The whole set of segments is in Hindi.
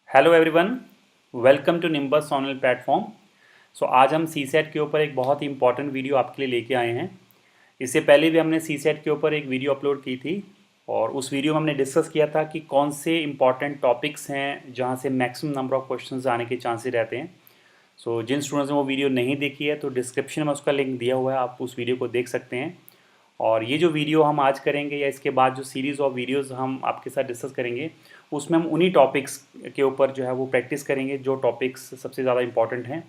Hello everyone, welcome to Nimbus online platform. So आज हम सी सेट के ऊपर एक बहुत ही इंपॉर्टेंट वीडियो आपके लिए लेके आए हैं। इससे पहले भी हमने सी सेट के ऊपर एक वीडियो अपलोड की थी और उस वीडियो में हमने डिस्कस किया था कि कौन से इंपॉर्टेंट टॉपिक्स हैं जहां से मैक्सिमम नंबर ऑफ क्वेश्चंस आने के चांसेस रहते हैं। सो जिन स्टूडेंट्स ने वो वीडियो नहीं देखी है तो डिस्क्रिप्शन में उसका लिंक दिया हुआ है, आप उस वीडियो को देख सकते हैं। और ये जो वीडियो हम आज करेंगे या इसके बाद जो सीरीज़ ऑफ वीडियोस हम आपके साथ डिस्कस करेंगे उसमें हम उन्हीं टॉपिक्स के ऊपर जो है वो प्रैक्टिस करेंगे जो टॉपिक्स सबसे ज़्यादा इंपॉर्टेंट हैं।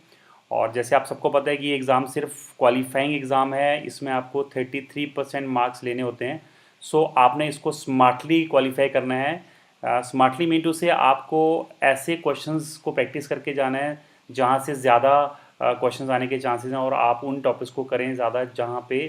और जैसे आप सबको पता है कि ये एग्ज़ाम सिर्फ क्वालिफाइंग एग्ज़ाम है, इसमें आपको 33% मार्क्स लेने होते हैं। सो आपने इसको स्मार्टली क्वालिफाई करना है। स्मार्टली मीन टू से आपको ऐसे क्वेश्चंस को प्रैक्टिस करके जाना है जहाँ से ज़्यादा क्वेश्चंस आने के चांसेस हैं और आप उन टॉपिक्स को करें ज़्यादा जहाँ पे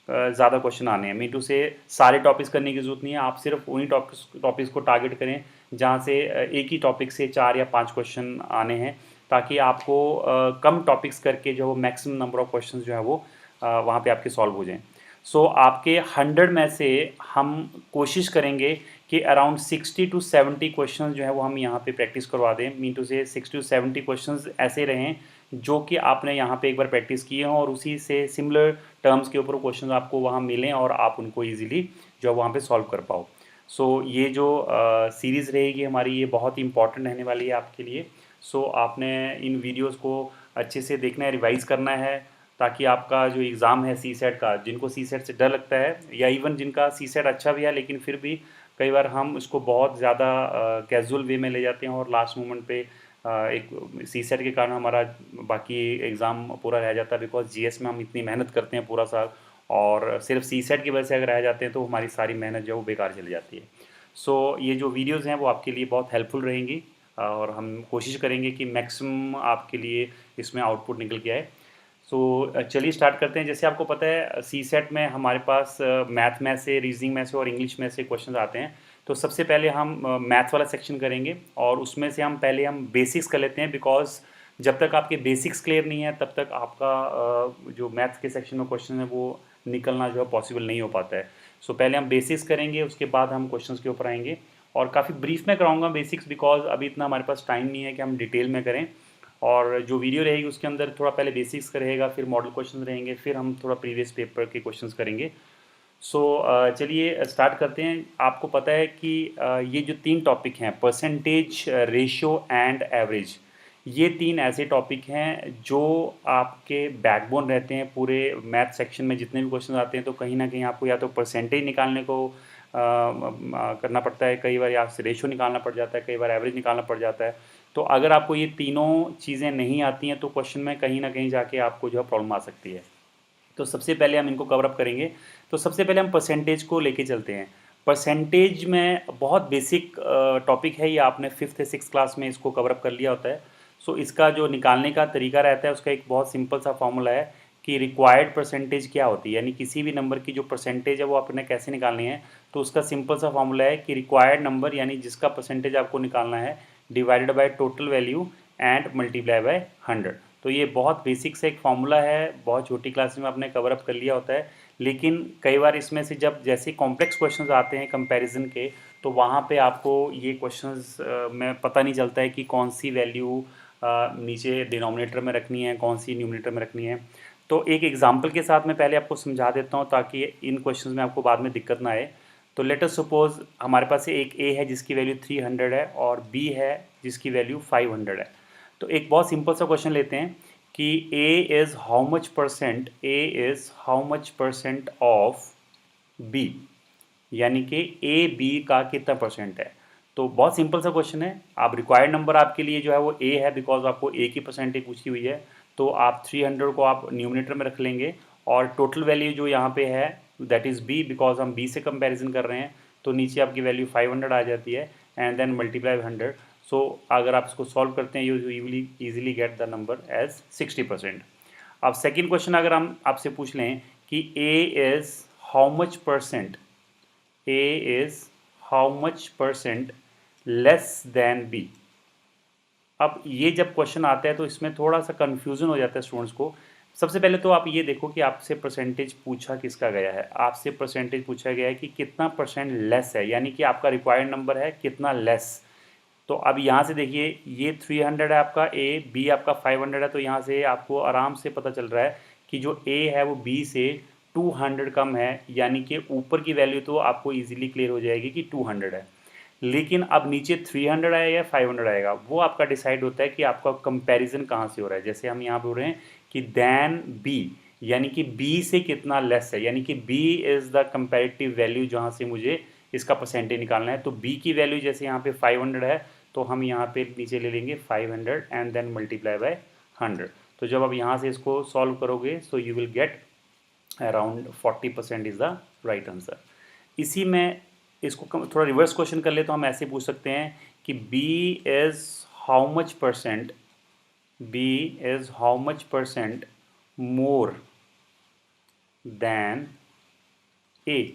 ज़्यादा क्वेश्चन आने हैं। मीन टू से सारे टॉपिक्स करने की ज़रूरत नहीं है, आप सिर्फ उन्हीं टॉपिक्स को टारगेट करें जहाँ से एक ही टॉपिक से 4 या 5 क्वेश्चन आने हैं, ताकि आपको कम टॉपिक्स करके जो मैक्सिमम नंबर ऑफ क्वेश्चन जो है वो वहाँ पे आपके सॉल्व हो जाएं। सो आपके 100 में से हम कोशिश करेंगे कि अराउंड 60 टू 70 क्वेश्चन जो है वो हम यहाँ पे प्रैक्टिस करवा दें। मीन टू से 60 टू 70 क्वेश्चन ऐसे रहें जो कि आपने यहाँ पे एक बार प्रैक्टिस किए हों और उसी से सिमिलर टर्म्स के ऊपर क्वेश्चन आपको वहाँ मिलें और आप उनको ईजिली जो है वहाँ पे सॉल्व कर पाओ। सो ये जो सीरीज़ रहेगी हमारी, ये बहुत ही इंपॉर्टेंट रहने वाली है आपके लिए। सो आपने इन वीडियोस को अच्छे से देखना है, रिवाइज़ करना है, ताकि आपका जो एग्ज़ाम है सी सेट का, जिनको सी सेट से डर लगता है या इवन जिनका सी सेट अच्छा भी है लेकिन फिर भी कई बार हम इसको बहुत ज़्यादा कैजुअल वे में ले जाते हैं और लास्ट मोमेंट पे एक सी सेट के कारण हमारा बाकी एग्ज़ाम पूरा रह जाता है, बिकॉज जीएस में हम इतनी मेहनत करते हैं पूरा साल और सिर्फ सी सेट की वजह से अगर रह जाते हैं तो हमारी सारी मेहनत जो है वो बेकार चली जाती है। सो ये जो वीडियोज़ हैं वो आपके लिए बहुत हेल्पफुल रहेंगी और हम कोशिश करेंगे कि मैक्सिमम आपके लिए इसमें आउटपुट निकल के आए। सो चलिए स्टार्ट करते हैं। जैसे आपको पता है सी सेट में हमारे पास मैथ में से, रीजनिंग में से और इंग्लिश में से क्वेश्चन आते हैं। तो सबसे पहले हम मैथ वाला सेक्शन करेंगे और उसमें से हम बेसिक्स कर लेते हैं, बिकॉज जब तक आपके बेसिक्स क्लियर नहीं है तब तक आपका जो मैथ के सेक्शन में क्वेश्चन है वो निकलना जो है पॉसिबल नहीं हो पाता है। सो पहले हम बेसिक्स करेंगे, उसके बाद हम क्वेश्चंस के ऊपर आएंगे और काफ़ी ब्रीफ में कराऊंगा बेसिक्स, बिकॉज अभी इतना हमारे पास टाइम नहीं है कि हम डिटेल में करें। और जो वीडियो रहेगी उसके अंदर थोड़ा पहले बेसिक्स का रहेगा, फिर मॉडल क्वेश्चन रहेंगे, फिर हम थोड़ा प्रीवियस पेपर के क्वेश्चंस करेंगे। सो चलिए स्टार्ट करते हैं। आपको पता है कि ये जो 3 टॉपिक हैं, परसेंटेज, रेशियो एंड एवरेज, ये 3 ऐसे टॉपिक हैं जो आपके बैकबोन रहते हैं पूरे मैथ सेक्शन में। जितने भी क्वेश्चन आते हैं तो कहीं ना कहीं आपको या तो परसेंटेज निकालने को करना पड़ता है, कई बार या रेशियो निकालना पड़ जाता है, कई बार एवरेज निकालना पड़ जाता है। तो अगर आपको ये तीनों चीज़ें नहीं आती हैं तो क्वेश्चन में कहीं ना कहीं जाके आपको जो है प्रॉब्लम आ सकती है। तो सबसे पहले हम इनको कवर अप करेंगे। तो सबसे पहले हम परसेंटेज को लेके चलते हैं। परसेंटेज में बहुत बेसिक टॉपिक है, ये आपने फिफ्थ या सिक्स क्लास में इसको कवर अप कर लिया होता है। सो इसका जो निकालने का तरीका रहता है उसका एक बहुत सिंपल सा फॉर्मूला है कि रिक्वायर्ड परसेंटेज क्या होती है, यानी किसी भी नंबर की जो परसेंटेज है वो आपने कैसे निकालनी है। तो उसका सिंपल सा फॉर्मूला है कि रिक्वायर्ड नंबर यानी जिसका परसेंटेज आपको निकालना है divided by total value and multiply by 100। तो ये बहुत बेसिक से एक फॉर्मूला है, बहुत छोटी क्लास में आपने कवर अप कर लिया होता है। लेकिन कई बार इसमें से जब जैसे कॉम्प्लेक्स क्वेश्चंस आते हैं कंपैरिजन के, तो वहाँ पे आपको ये क्वेश्चंस में पता नहीं चलता है कि कौन सी वैल्यू नीचे डिनोमिनेटर में रखनी है, कौन सी न्यूमिनेटर में रखनी है। तो एक एग्जांपल के साथ मैं पहले आपको समझा देता हूँ ताकि इन क्वेश्चंस में आपको बाद में दिक्कत ना आए। तो लेट अस सपोज हमारे पास एक ए है जिसकी वैल्यू 300 है और बी है जिसकी वैल्यू 500 है। तो एक बहुत सिंपल सा क्वेश्चन लेते हैं कि A is how much percent of B, यानी कि ए बी का कितना परसेंट है। तो बहुत सिंपल सा क्वेश्चन है। आप रिक्वायर्ड नंबर आपके लिए जो है वो ए है, बिकॉज आपको ए की परसेंटेज पूछी हुई है। तो आप 300 को आप न्यूमिनेटर में रख लेंगे और टोटल वैल्यू जो यहाँ पे है दैट इज़ बी, बिकॉज हम बी से कंपैरिजन कर रहे हैं। तो नीचे आपकी वैल्यू 500 आ जाती है एंड देन मल्टीप्लाई 100। सो अगर आप इसको सॉल्व करते हैं you easily get the number as 60%। अब सेकेंड क्वेश्चन अगर हम आपसे पूछ लें कि A is how much percent, A is how much percent less than B. अब ये जब क्वेश्चन आता है तो इसमें थोड़ा सा कन्फ्यूज़न हो जाता है स्टूडेंट्स को। सबसे पहले तो आप ये देखो कि आपसे परसेंटेज पूछा किसका गया है। आपसे परसेंटेज पूछा गया है कि कितना परसेंट लेस है, यानी कि आपका रिक्वायर्ड नंबर है कितना लेस। तो अब यहाँ से देखिए ये 300 है आपका ए, बी आपका 500 है, तो यहाँ से आपको आराम से पता चल रहा है कि जो ए है वो बी से 200 कम है, यानी कि ऊपर की वैल्यू तो आपको इजीली क्लियर हो जाएगी कि 200 है। लेकिन अब नीचे 300 आएगा या 500 आएगा, वो आपका डिसाइड होता है कि आपका कंपैरिजन कहाँ से हो रहा है। जैसे हम यहाँ बोल रहे हैं कि देन बी, यानी कि बी से कितना लेस है, यानी कि B is the comparative value जहाँ से मुझे इसका परसेंटेज निकालना है। तो बी की वैल्यू जैसे यहाँ पे 500 है, तो हम यहाँ पे नीचे ले लेंगे 500 एंड देन मल्टीप्लाई बाय 100। तो जब आप यहाँ से इसको सॉल्व करोगे so you will get around 40% is the right answer. इसी में इसको थोड़ा रिवर्स क्वेश्चन कर ले तो हम ऐसे पूछ सकते हैं कि B is how much percent, B is how much percent more than A।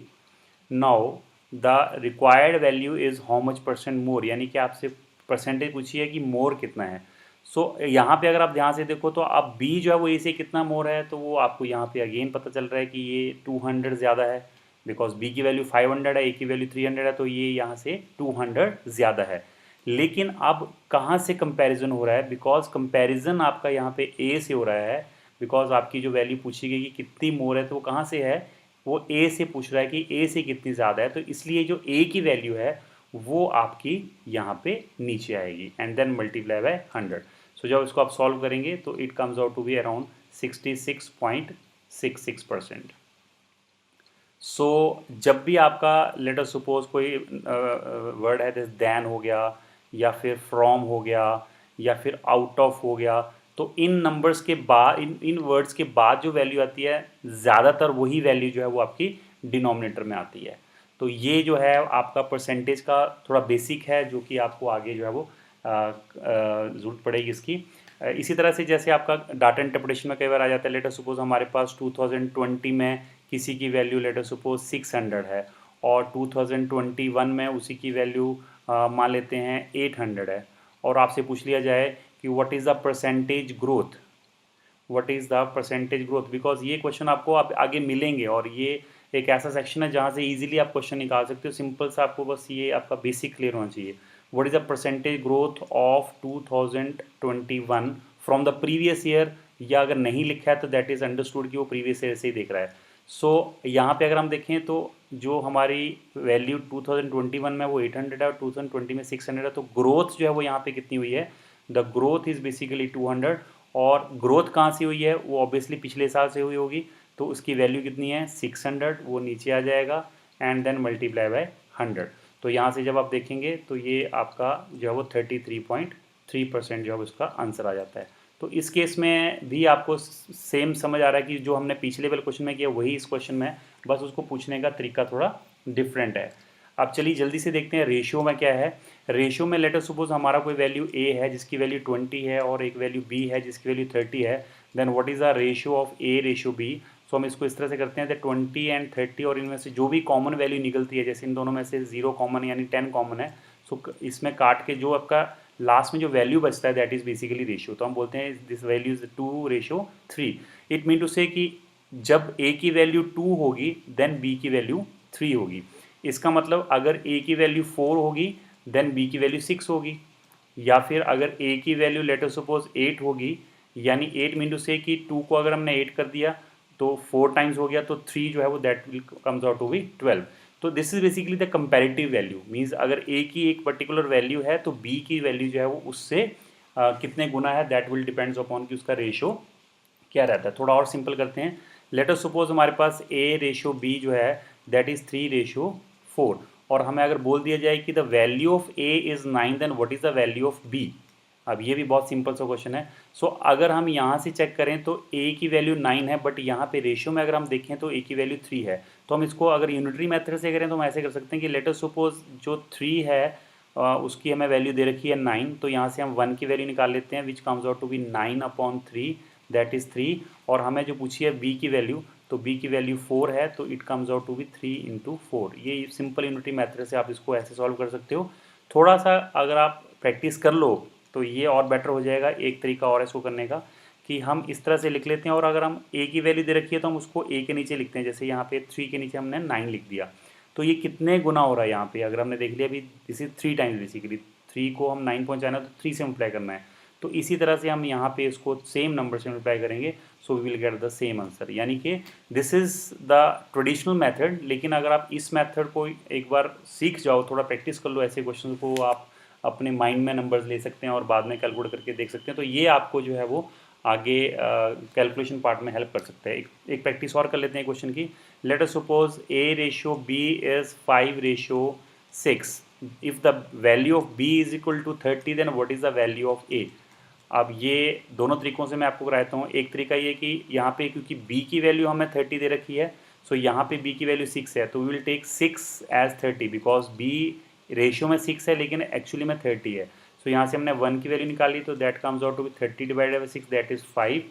Now the required value is how much percent more, यानी कि आपसे परसेंटेज पूछी है कि मोर कितना है। सो यहाँ पे अगर आप ध्यान से देखो तो अब बी जो है वो ए से कितना मोर है, तो वो आपको यहाँ पे अगेन पता चल रहा है कि ये 200 ज़्यादा है, बिकॉज बी की वैल्यू 500 है, ए की वैल्यू 300 है, तो ये यहाँ से 200 ज़्यादा है। लेकिन अब कहाँ से कंपैरिजन हो रहा है, बिकॉज कंपैरिजन आपका यहाँ पे ए से हो रहा है, बिकॉज आपकी जो वैल्यू पूछी गई कि कितनी मोर है, तो वो कहाँ से है, वो ए से पूछ रहा है कि ए से कितनी ज़्यादा है। तो इसलिए जो ए की वैल्यू है वो आपकी यहाँ पे नीचे आएगी and then multiply by 100। So जब इसको आप सॉल्व करेंगे तो it comes out to be around 66.66%। So जब भी आपका लेट अस सपोज कोई वर्ड है जैसे दैन हो गया या फिर फ्रॉम हो गया या फिर आउट ऑफ हो गया, तो इन नंबर्स के बाद इन वर्ड्स के बाद जो वैल्यू आती है ज़्यादातर वही वैल्यू जो है वो आपकी डिनोमिनेटर में आती है। तो ये जो है आपका परसेंटेज का थोड़ा बेसिक है जो कि आपको आगे जो है वो ज़रूरत पड़ेगी इसकी। इसी तरह से जैसे आपका डाटा इंटरप्रिटेशन में कई बार आ जाता है, लेटर सपोज हमारे पास 2020 में किसी की वैल्यू लेटर सपोज 600 है और 2021 में उसी की वैल्यू मान लेते हैं 800 है, और आपसे पूछ लिया जाए कि what is the percentage growth, what is the percentage growth, because ये क्वेश्चन आपको आप आगे मिलेंगे और ये एक ऐसा सेक्शन है जहाँ से इजीली आप क्वेश्चन निकाल सकते हो। सिंपल सा आपको बस ये आपका बेसिक क्लियर होना चाहिए। What is the percentage growth of 2021 from the previous year, या अगर नहीं लिखा है तो दैट इज़ अंडरस्टूड कि वो प्रीवियस ईयर से ही देख रहा है। सो यहाँ पे अगर हम देखें तो जो हमारी वैल्यू 2021 में वो 800 है और 2020 में 600 है, तो ग्रोथ जो है वो यहाँ पे कितनी हुई है, द ग्रोथ इज़ बेसिकली 200। और ग्रोथ कहाँ से हुई है, वो ऑब्वियसली पिछले साल से हुई होगी, तो उसकी वैल्यू कितनी है 600, वो नीचे आ जाएगा एंड देन मल्टीप्लाई बाय 100। तो यहाँ से जब आप देखेंगे तो ये आपका जो है वो 33.3% जो है उसका आंसर आ जाता है। तो इस केस में भी आपको सेम समझ आ रहा है कि जो हमने पिछले वाले क्वेश्चन में किया वही इस क्वेश्चन में, बस उसको पूछने का तरीका थोड़ा डिफरेंट है। अब चलिए जल्दी से देखते हैं रेशियो में क्या है। रेशियो में लेटर सपोज हमारा कोई वैल्यू ए है जिसकी वैल्यू 20 है और एक वैल्यू बी है जिसकी वैल्यू 30 है, then what is the ratio of A ratio B. So हम इसको इस तरह से करते हैं 20 एंड 30, और इनमें से जो भी कॉमन वैल्यू निकलती है, जैसे इन दोनों में से 0 कॉमन यानी 10 कॉमन है, सो इसमें काट के जो आपका लास्ट में जो वैल्यू बचता है दैट इज़ बेसिकली रेशियो। तो हम बोलते हैं this value is 2:3। It mean to say कि जब ए की वैल्यू 2 होगी देन बी की वैल्यू 3 होगी। इसका मतलब अगर ए की वैल्यू 4 होगी देन बी की वैल्यू 6 होगी, या फिर अगर ए की वैल्यू लेटर सपोज 8 होगी, यानी 8 मीन टू से कि 2 को अगर हमने 8 कर दिया तो 4 टाइम्स हो गया, तो 3 जो है वो that will comes out to be 12। तो this is basically the comparative value, means अगर ए की एक पर्टिकुलर वैल्यू है तो बी की वैल्यू जो है वो उससे कितने गुना है, दैट विल डिपेंड्स अपॉन कि उसका रेशो क्या रहता है। थोड़ा और सिंपल करते हैं, लेट अस सपोज हमारे पास ए रेशो बी जो है दैट इज़ 3:4, और हमें अगर बोल दिया जाए कि the value of A is 9, then what is the value of B. अब ये भी बहुत सिंपल सा क्वेश्चन है। सो अगर हम यहाँ से चेक करें तो ए की वैल्यू 9 है, बट यहाँ पे रेशियो में अगर हम देखें तो ए की वैल्यू 3 है। तो हम इसको अगर यूनिटरी मेथड से करें तो हम ऐसे कर सकते हैं कि लेट अस सपोज जो 3 है उसकी हमें वैल्यू दे रखी है 9, तो यहाँ से हम 1 की वैल्यू निकाल लेते हैं which comes out to be 9/3, that is 3। और हमें जो पूछी है बी की वैल्यू, तो बी की वैल्यू 4 है, तो it comes out to be 3/4। ये सिंपल यूनिटरी मेथड से आप इसको ऐसे सॉल्व कर सकते हो। थोड़ा सा अगर आप प्रैक्टिस कर लो तो ये और बेटर हो जाएगा। एक तरीका और है इसको करने का कि हम इस तरह से लिख लेते हैं, और अगर हम ए की वैल्यू दे रखी है तो हम उसको ए के नीचे लिखते हैं, जैसे यहाँ पे 3 के नीचे हमने 9 लिख दिया। तो ये कितने गुना हो रहा है यहाँ पे, अगर हमने देख लिया अभी दिस इज 3 टाइम्स, बेसिकली 3 को हम 9 पहुँचाना है तो 3 से मल्टीप्लाई करना है। तो इसी तरह से हम यहाँ पे इसको सेम नंबर से मल्टीप्लाई करेंगे, so we will get the same answer. यानी कि this is the traditional method. लेकिन अगर आप इस मेथड को एक बार सीख जाओ, थोड़ा प्रैक्टिस कर लो, ऐसे क्वेश्चन को आप अपने माइंड में नंबर्स ले सकते हैं और बाद में कैलकुलेट करके देख सकते हैं, तो ये आपको जो है वो आगे कैलकुलेशन पार्ट में हेल्प कर सकता है। एक प्रैक्टिस और कर लेते हैं क्वेश्चन की। Let us suppose A/B is 5/6। If the value of B is equal to 30, then what is the value of A। अब ये दोनों तरीकों से मैं आपको कराता हूँ। एक तरीका ये कि यहाँ पे क्योंकि B की वैल्यू हमें 30 दे रखी है, सो यहाँ पे B की वैल्यू 6 है, तो we will take 6 as 30 because B ratio में 6 है लेकिन एक्चुअली में 30 है। सो यहाँ से हमने 1 की वैल्यू निकाली, तो that comes out to be 30 divided by 6, that is 5।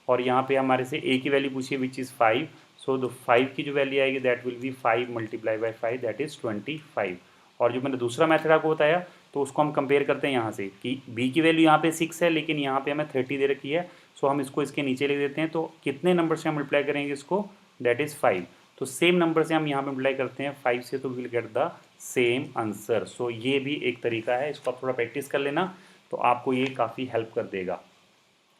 और यहाँ पे हमारे से A की वैल्यू पूछी है विच इज़ 5, सो द 5 की जो वैल्यू आएगी that will be 5 multiply by 5, that is 25। और जो मैंने दूसरा मेथड आपको बताया तो उसको हम कंपेयर करते हैं यहाँ से कि B की वैल्यू यहाँ पे 6 है लेकिन यहाँ पे हमें 30 दे रखी है, सो हम इसको इसके नीचे लिख देते हैं। तो कितने नंबर से हम मल्टीप्लाई करेंगे इसको, दैट इज़ 5। तो सेम नंबर से हम यहाँ पे मल्टीप्लाई करते हैं 5 से, तो will get the same answer. So ये भी एक तरीका है, इसको आप थोड़ा प्रैक्टिस कर लेना तो आपको ये काफ़ी हेल्प कर देगा।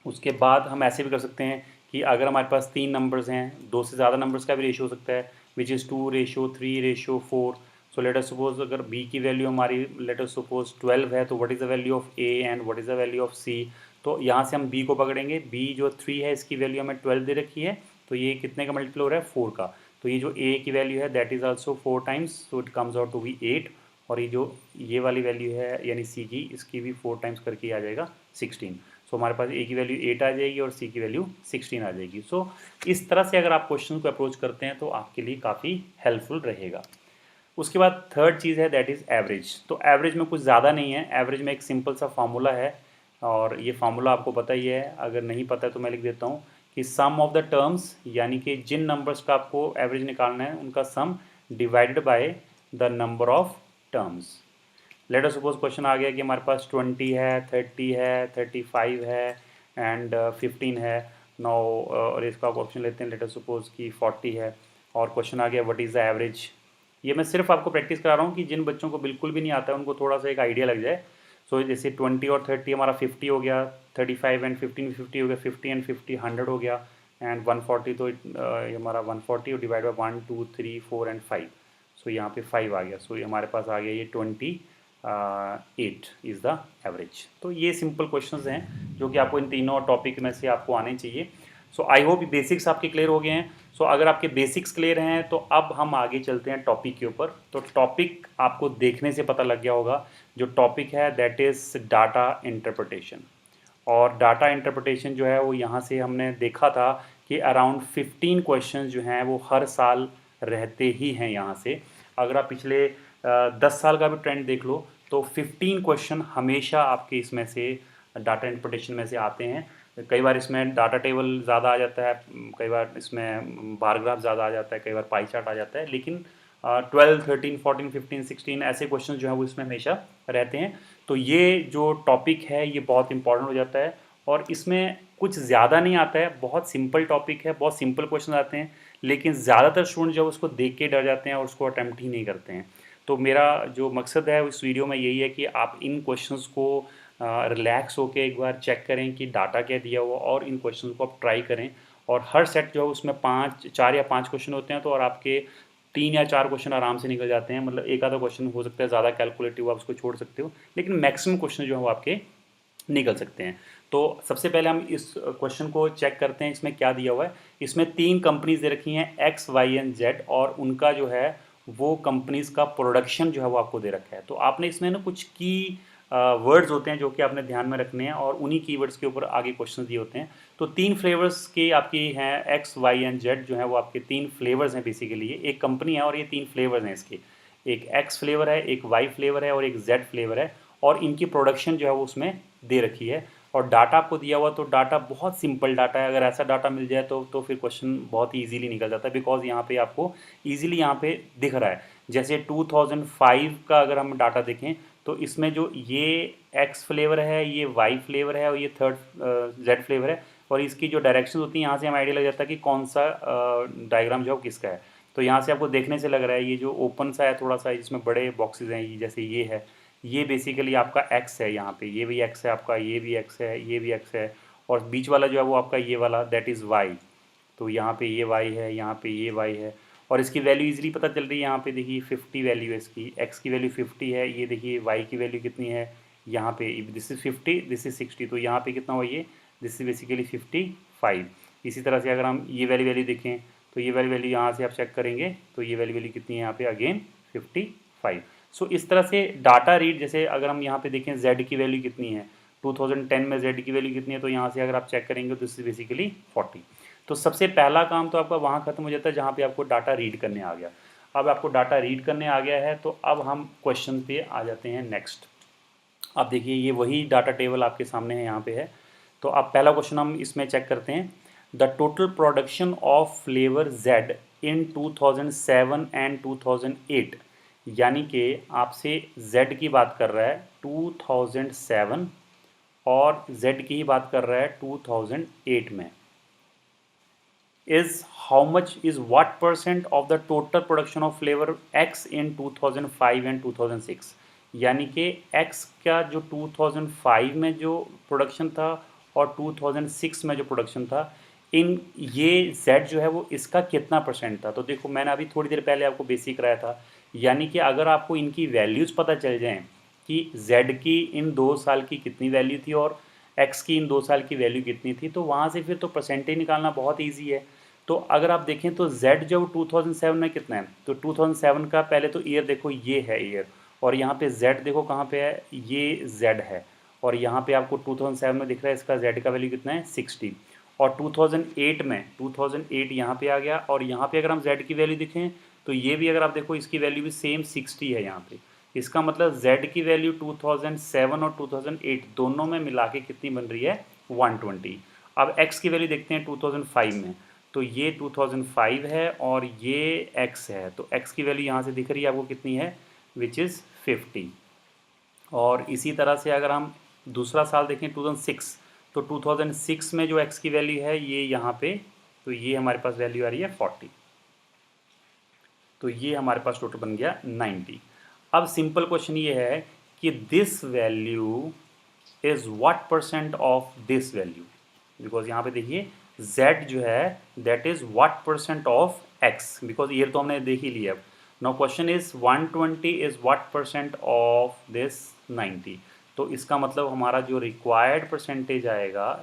उसके बाद हम ऐसे भी कर सकते हैं कि अगर हमारे पास 3 नंबर्स हैं, 2 से ज़्यादा नंबर्स का भी रेशियो हो सकता है, which is 2/3/4। So let us suppose अगर B की वैल्यू हमारी लेट अस सपोज 12 है, तो what is the value of A and what is the value of C। तो यहाँ से हम B को पकड़ेंगे। B जो 3 है इसकी वैल्यू हमें 12 दे रखी है, तो ये कितने का मल्टीपल हो रहा है, 4 का। तो ये जो A की वैल्यू है that is also 4 times, so it comes out to be 8। और ये जो ये वाली वैल्यू है यानी C की, इसकी भी 4 टाइम्स करके आ जाएगा 16। सो हमारे पास A की वैल्यू 8 आ जाएगी और C की वैल्यू 16 आ जाएगी। सो इस तरह से अगर आप क्वेश्चन को अप्रोच करते हैं तो आपके लिए काफ़ी हेल्पफुल रहेगा। उसके बाद थर्ड चीज़ है दैट इज़ एवरेज। तो एवरेज में कुछ ज़्यादा नहीं है, एवरेज में एक सिंपल सा फार्मूला है और ये फार्मूला आपको पता ही है, अगर नहीं पता है तो मैं लिख देता हूँ कि सम ऑफ द टर्म्स, यानी कि जिन नंबर्स का आपको एवरेज निकालना है उनका sum divided by the number of terms. Let us suppose question आ गया कि हमारे पास 20 है, 30 है, 35 है एंड 15 है। नौ और इसका ऑप्शन लेते हैं, लेट अस सपोज कि 40 है और क्वेश्चन आ गया व्हाट इज़ द एवरेज। ये मैं सिर्फ आपको प्रैक्टिस करा रहा हूँ कि जिन बच्चों को बिल्कुल भी नहीं आता है उनको थोड़ा सा एक आइडिया लग जाए। सो जैसे 20 और 30 हमारा 50 हो गया, 35 एंड 15 भी 50 हो गया, 50 एंड 50 100 हो गया एंड 140, तो ये हमारा 140 डिवाइड बाई 1 2 3 4 एंड 5। सो यहाँ पे 5 आ गया, सो ये हमारे पास आ गया ये 28 इज़ द एवरेज। तो ये सिंपल क्वेश्चंस हैं जो कि आपको इन तीनों टॉपिक में से आपको आने चाहिए। सो आई होप बेसिक्स आपके क्लियर हो गए हैं। सो अगर आपके बेसिक्स क्लियर हैं तो अब हम आगे चलते हैं टॉपिक के ऊपर। तो टॉपिक आपको देखने से पता लग गया होगा, जो टॉपिक है दैट इज़ डाटा इंटरप्रिटेशन। और डाटा इंटरप्रिटेशन जो है वो यहाँ से हमने देखा था कि अराउंड 15 क्वेश्चन जो हैं वो हर साल रहते ही हैं यहाँ से। अगर आप पिछले 10 साल का भी ट्रेंड देख लो तो 15 क्वेश्चन हमेशा आपके इसमें से डाटा इंटरप्रिटेशन में से आते हैं। कई बार इसमें डाटा टेबल ज़्यादा आ जाता है, कई बार इसमें बार ग्राफ ज़्यादा आ जाता है, कई बार पाई चार्ट आ जाता है, लेकिन 12, 13, 14, 15, 16 ऐसे क्वेश्चन जो है वो इसमें हमेशा रहते हैं। तो ये जो टॉपिक है ये बहुत इंपॉर्टेंट हो जाता है और इसमें कुछ ज़्यादा नहीं आता है, बहुत सिंपल टॉपिक है, बहुत सिंपल क्वेश्चन आते हैं, लेकिन ज़्यादातर स्टूडेंट जो उसको देख के डर जाते हैं और उसको अटैम्प्ट ही नहीं करते हैं। तो मेरा जो मकसद है इस वीडियो में यही है कि आप इन क्वेश्चंस को रिलैक्स होके एक बार चेक करें कि डाटा क्या दिया हुआ और इन क्वेश्चंस को आप ट्राई करें। और हर सेट जो है उसमें 4 या 5 क्वेश्चन होते हैं, तो और आपके 3 या 4 क्वेश्चन आराम से निकल जाते हैं। मतलब एक आधा क्वेश्चन हो सकता है ज़्यादा कैलकुलेटिव, आप उसको छोड़ सकते हो, लेकिन मैक्सिमम क्वेश्चन जो है वो आपके निकल सकते हैं। तो सबसे पहले हम इस क्वेश्चन को चेक करते हैं, इसमें क्या दिया हुआ है। इसमें 3 कंपनीज दे रखी हैं X, Y एंड Z, और उनका जो है वो कंपनीज का प्रोडक्शन जो है वो आपको दे रखा है। तो आपने इसमें ना कुछ की वर्ड्स होते हैं जो कि आपने ध्यान में रखने हैं और उन्हीं कीवर्ड्स के ऊपर आगे क्वेश्चन दिए होते हैं। तो 3 फ्लेवर्स की आपकी हैं X, Y एंड Z जो है वो आपके 3 फ्लेवर्स हैं बेसिकली। ये एक कंपनी है और ये 3 फ्लेवर्स हैं इसके, एक X फ्लेवर है, एक Y फ्लेवर है और एक Z फ्लेवर है, और इनकी प्रोडक्शन जो है वो उसमें दे रखी है। और डाटा आपको दिया हुआ, तो डाटा बहुत सिंपल डाटा है। अगर ऐसा डाटा मिल जाए तो फिर क्वेश्चन बहुत ही ईजिली निकल जाता है, बिकॉज यहाँ पे आपको ईजिली यहाँ पे दिख रहा है। जैसे 2005 का अगर हम डाटा देखें तो इसमें जो ये एक्स फ्लेवर है, ये वाई फ्लेवर है और ये थर्ड जेड फ्लेवर है, और इसकी जो डायरेक्शन होती है यहाँ से हम आइडिया लग जाता है कि कौन सा डायग्राम जो है किसका है। तो यहाँ से आपको देखने से लग रहा है ये जो ओपन सा है थोड़ा सा, इसमें बड़े बॉक्सेस हैं, ये जैसे ये है, ये बेसिकली आपका x है, यहाँ पे ये भी x है आपका, ये भी x है, ये भी x है, और बीच वाला जो है वो आपका ये वाला दैट इज़ y। तो यहाँ पे ये y है, यहाँ पे ये y है, और इसकी वैल्यू इजीली पता चल रही है। यहाँ पे देखिए 50 वैल्यू है इसकी, x की वैल्यू 50 है, ये देखिए y की वैल्यू कितनी है, यहाँ पे दिस इज़ 50, दिस इज़ 60, तो यहाँ पे कितना हुआ ये, दिस इज बेसिकली 55। इसी तरह से अगर हम ये वैल्यू देखें तो ये वैल्यू यहाँ से आप चेक करेंगे तो ये वैल्यू कितनी है यहाँ पे, अगेन 55। सो इस तरह से डाटा रीड, जैसे अगर हम यहाँ पे देखें z की वैल्यू कितनी है, 2010 में z की वैल्यू कितनी है, तो यहाँ से अगर आप चेक करेंगे तो इससे बेसिकली 40। तो सबसे पहला काम तो आपका वहाँ खत्म हो जाता है जहाँ पे आपको डाटा रीड करने आ गया। अब आपको डाटा रीड करने आ गया है तो अब हम क्वेश्चन पे आ जाते हैं नेक्स्ट। अब देखिए ये वही डाटा टेबल आपके सामने है, यहाँ पे है। तो अब पहला क्वेश्चन हम इसमें चेक करते हैं, the total production of flavour Z in 2007 and 2008, यानी कि आपसे Z की बात कर रहा है 2007 और Z की ही बात कर रहा है 2008 में, is how much is what percent of the total production of flavour X in 2005 and 2006, यानी कि X का जो 2005 में जो प्रोडक्शन था और 2006 में जो प्रोडक्शन था, इन ये Z जो है वो इसका कितना परसेंट था। तो देखो मैंने अभी थोड़ी देर पहले आपको बेसिक कराया था, यानी कि अगर आपको इनकी वैल्यूज़ पता चल जाएं कि Z की इन 2 साल की कितनी वैल्यू थी और X की इन 2 साल की वैल्यू कितनी थी, तो वहाँ से फिर तो परसेंटेज निकालना बहुत ईजी है। तो अगर आप देखें तो Z जो 2007 में कितना है, तो 2007 का पहले तो ईयर देखो, ये है ईयर, और यहाँ पे Z देखो कहाँ पे है, ये Z है, और यहाँ पे आपको 2007 में दिख रहा है इसका Z का वैल्यू कितना है 60, और 2008 में 2008 यहाँ पे आ गया, और यहाँ पे अगर हम Z की वैल्यू देखें तो ये भी अगर आप देखो इसकी वैल्यू भी सेम 60 है यहाँ पे। इसका मतलब Z की वैल्यू 2007 और 2008 दोनों में मिला के कितनी बन रही है, 120। अब X की वैल्यू देखते हैं 2005 में, तो ये 2005 है और ये X है, तो X की वैल्यू यहाँ से दिख रही है आपको कितनी है, विच इज़ 50। और इसी तरह से अगर हम दूसरा साल देखें 2006, तो 2006 में जो X की वैल्यू है ये यहाँ पे, तो ये हमारे पास वैल्यू आ रही है 40, तो ये हमारे पास टोटल बन गया 90। अब सिंपल क्वेश्चन ये है कि this value is what percent of this value, because यहाँ पे देखिए Z जो है that is what percent of X, because year तो हमने देख ही लिया। Now question is 120 is what percent of this 90, तो इसका मतलब हमारा जो रिक्वायर्ड परसेंटेज आएगा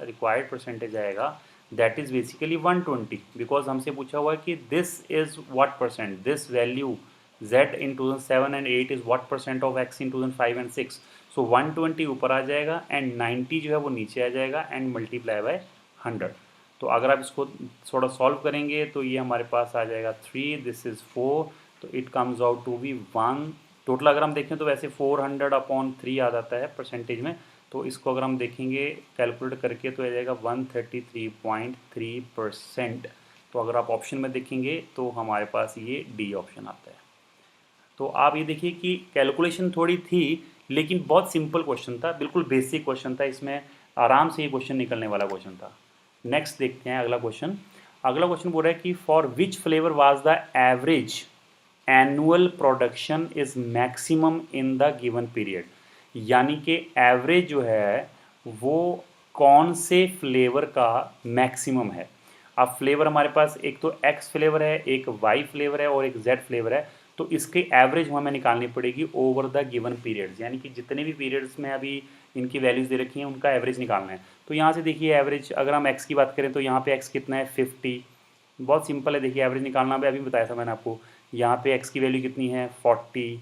दैट इज बेसिकली 120, बिकॉज हमसे पूछा हुआ है कि this is what percent, this value Z in 2007 and 8 is what percent of X in 2005 and 6, सो 120 ऊपर आ जाएगा एंड 90 जो है वो नीचे आ जाएगा एंड मल्टीप्लाई बाय 100। तो अगर आप इसको थोड़ा सॉल्व करेंगे तो ये हमारे पास आ जाएगा 3, दिस इज़ 4, तो it comes out to be 1। Total अगर हम देखें तो वैसे 400/3 आ जाता है परसेंटेज में, तो इसको अगर हम देखेंगे कैलकुलेट करके तो आ जाएगा 133.3%। तो अगर आप ऑप्शन में देखेंगे तो हमारे पास ये डी ऑप्शन आता है। तो आप ये देखिए कि कैलकुलेशन थोड़ी थी लेकिन बहुत सिंपल क्वेश्चन था, बिल्कुल बेसिक क्वेश्चन था, इसमें आराम से ये क्वेश्चन निकलने वाला क्वेश्चन था। नेक्स्ट देखते हैं अगला क्वेश्चन। अगला क्वेश्चन बोल रहा है कि for which flavour was the average annual production is maximum in the given period, यानी कि एवरेज जो है वो कौन से फ्लेवर का मैक्सिमम है। अब फ्लेवर हमारे पास एक तो एक्स फ्लेवर है, एक वाई फ्लेवर है और एक जेड फ्लेवर है, तो इसकी एवरेज हमें निकालनी पड़ेगी ओवर द गिवन पीरियड्स, यानी कि जितने भी पीरियड्स में अभी इनकी वैल्यूज़ दे रखी हैं उनका एवरेज निकालना है। तो यहाँ से देखिए एवरेज अगर हम एक्स की बात करें तो यहाँ पे एक्स कितना है 50, बहुत सिंपल है। देखिए एवरेज निकालना भी अभी बताया था मैंने आपको। यहाँ पे एक्स की वैल्यू कितनी है 40,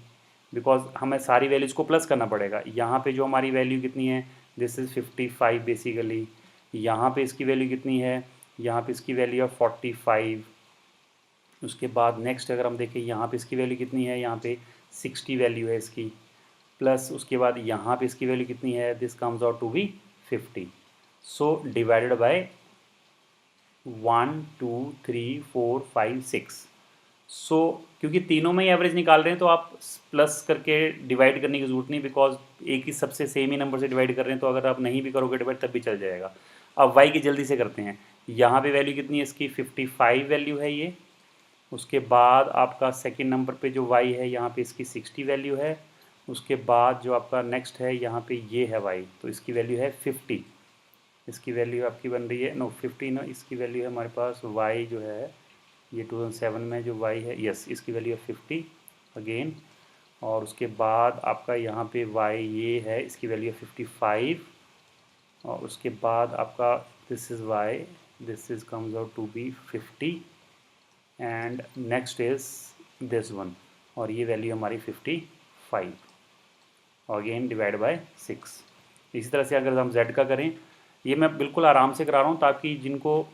बिकॉज हमें सारी वैल्यूज़ को प्लस करना पड़ेगा। यहाँ पे जो हमारी वैल्यू कितनी है, दिस इज़ 55 बेसिकली। यहाँ पे इसकी वैल्यू कितनी है, यहाँ पे इसकी वैल्यू है 45। उसके बाद नेक्स्ट अगर हम देखें यहाँ पे इसकी वैल्यू कितनी है, यहाँ पे 60 वैल्यू है इसकी, प्लस उसके बाद यहाँ पे इसकी वैल्यू कितनी है, this comes out to be 50। So divided by 1 2 3 4 5 6। So क्योंकि तीनों में ही एवरेज निकाल रहे हैं तो आप प्लस करके डिवाइड करने की ज़रूरत नहीं, बिकॉज एक ही सबसे सेम ही नंबर से डिवाइड कर रहे हैं, तो अगर आप नहीं भी करोगे डिवाइड तब भी चल जाएगा। अब वाई की जल्दी से करते हैं। यहाँ पे वैल्यू कितनी है इसकी 55 वैल्यू है ये। उसके बाद आपका सेकंड नंबर पे जो y है यहाँ पे इसकी 60 वैल्यू है। उसके बाद जो आपका नेक्स्ट है यहाँ पे ये है y, तो इसकी वैल्यू है 50। इसकी वैल्यू आपकी बन रही है 50 ना, इसकी वैल्यू है हमारे पास y जो है ये 2007 में जो y है, यस, इसकी वैल्यू है 50 अगेन। और उसके बाद आपका यहाँ पे y ये है, इसकी वैल्यू है 55। और उसके बाद आपका this is y, this is comes out to be 50 and next is this one, और ये वैल्यू हमारी 55 अगेन डिवाइड बाय 6। इसी तरह से अगर हम z का करें, ये मैं बिल्कुल आराम से करा रहा हूँ ताकि जिनको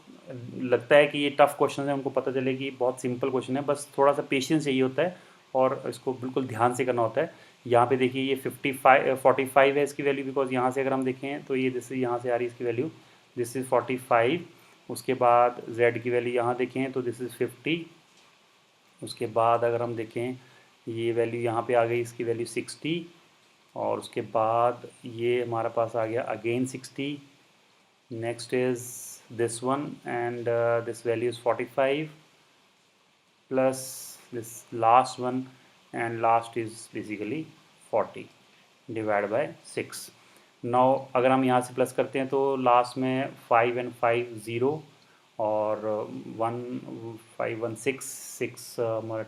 लगता है कि ये टफ़ क्वेश्चन है उनको पता चले कि बहुत सिंपल क्वेश्चन है, बस थोड़ा सा पेशेंस चाहिए होता है और इसको बिल्कुल ध्यान से करना होता है। यहाँ पे देखिए ये 45 है इसकी वैल्यू, बिकॉज यहाँ से अगर हम देखें तो ये दिस यहाँ से आ रही है इसकी वैल्यू, दिस इज़ 45। उसके बाद z की वैल्यू यहाँ देखें तो दिस इज़ 50। उसके बाद अगर हम देखें ये वैल्यू यहाँ पे आ गई, इसकी वैल्यू 60। और उसके बाद ये हमारा पास आ गया again 60। Next is this one and this value is 45 plus this last one and last is basically 40 divided by 6। now अगर हम यहाँ से प्लस करते हैं तो लास्ट में 5 and 5 0 और 1 5 1 6 हमारा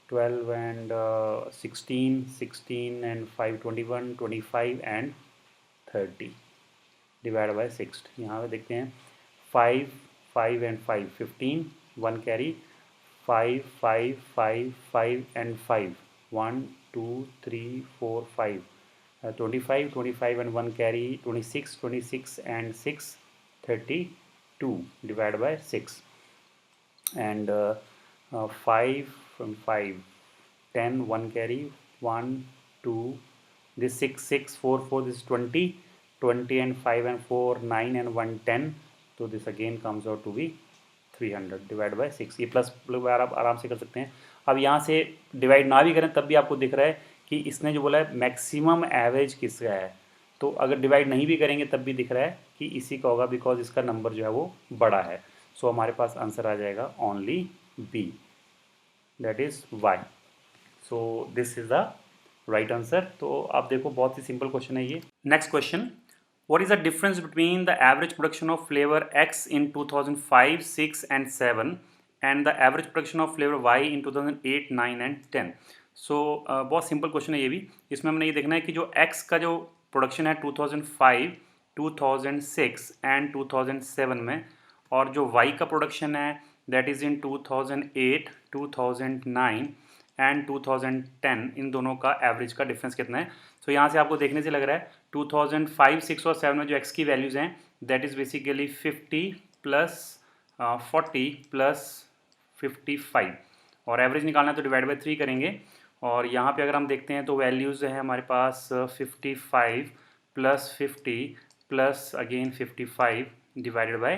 12 and 16 and 5 21 25 and 30 divide by 6। यहाँ पे देखते हैं 5 5 and 5 15, 1 carry 5 5 5 5 and 5 1 2 3 4 5 25 25 and 1 carry 26 26 and 6 32 divide by 6 and 5 from 5 10 1 carry 1 2 this 6 6 4 4 this is 20 and 5 and 4 9 and 1 10, तो this again comes out to be 300 divide by 6। ये प्लस आप आराम से कर सकते हैं। अब यहाँ से डिवाइड ना भी करें तब भी आपको दिख रहा है कि इसने जो बोला है मैक्सिमम एवरेज किसका है, तो अगर डिवाइड नहीं भी करेंगे तब भी दिख रहा है कि इसी का होगा, बिकॉज इसका नंबर जो है वो बड़ा है। सो हमारे पास आंसर आ जाएगा only B, that is Y. So this is the right answer. तो आप देखो बहुत ही सिंपल क्वेश्चन है ये। Next question, what is the difference between the average production of flavor X in 2005, 6 and 7 and the average production of flavor Y in 2008, 9 and 10? So बहुत सिंपल क्वेश्चन है ये भी। इसमें हमने ये देखना है कि जो X का जो प्रोडक्शन है 2005, 2006 एंड 2007 में, और जो Y का प्रोडक्शन है दैट इज़ इन 2008, 2009 एंड 2010, इन दोनों का एवरेज का डिफरेंस कितना है। सो यहाँ से आपको देखने से लग रहा है 2005, 6 और 7 में जो एक्स की वैल्यूज़ हैं that is basically 50 plus 40 plus 55, और एवरेज निकालना है तो डिवाइड बाई 3 करेंगे। और यहाँ पे अगर हम देखते हैं तो वैल्यूज़ है हमारे पास 55 plus 50 plus again 55 divided by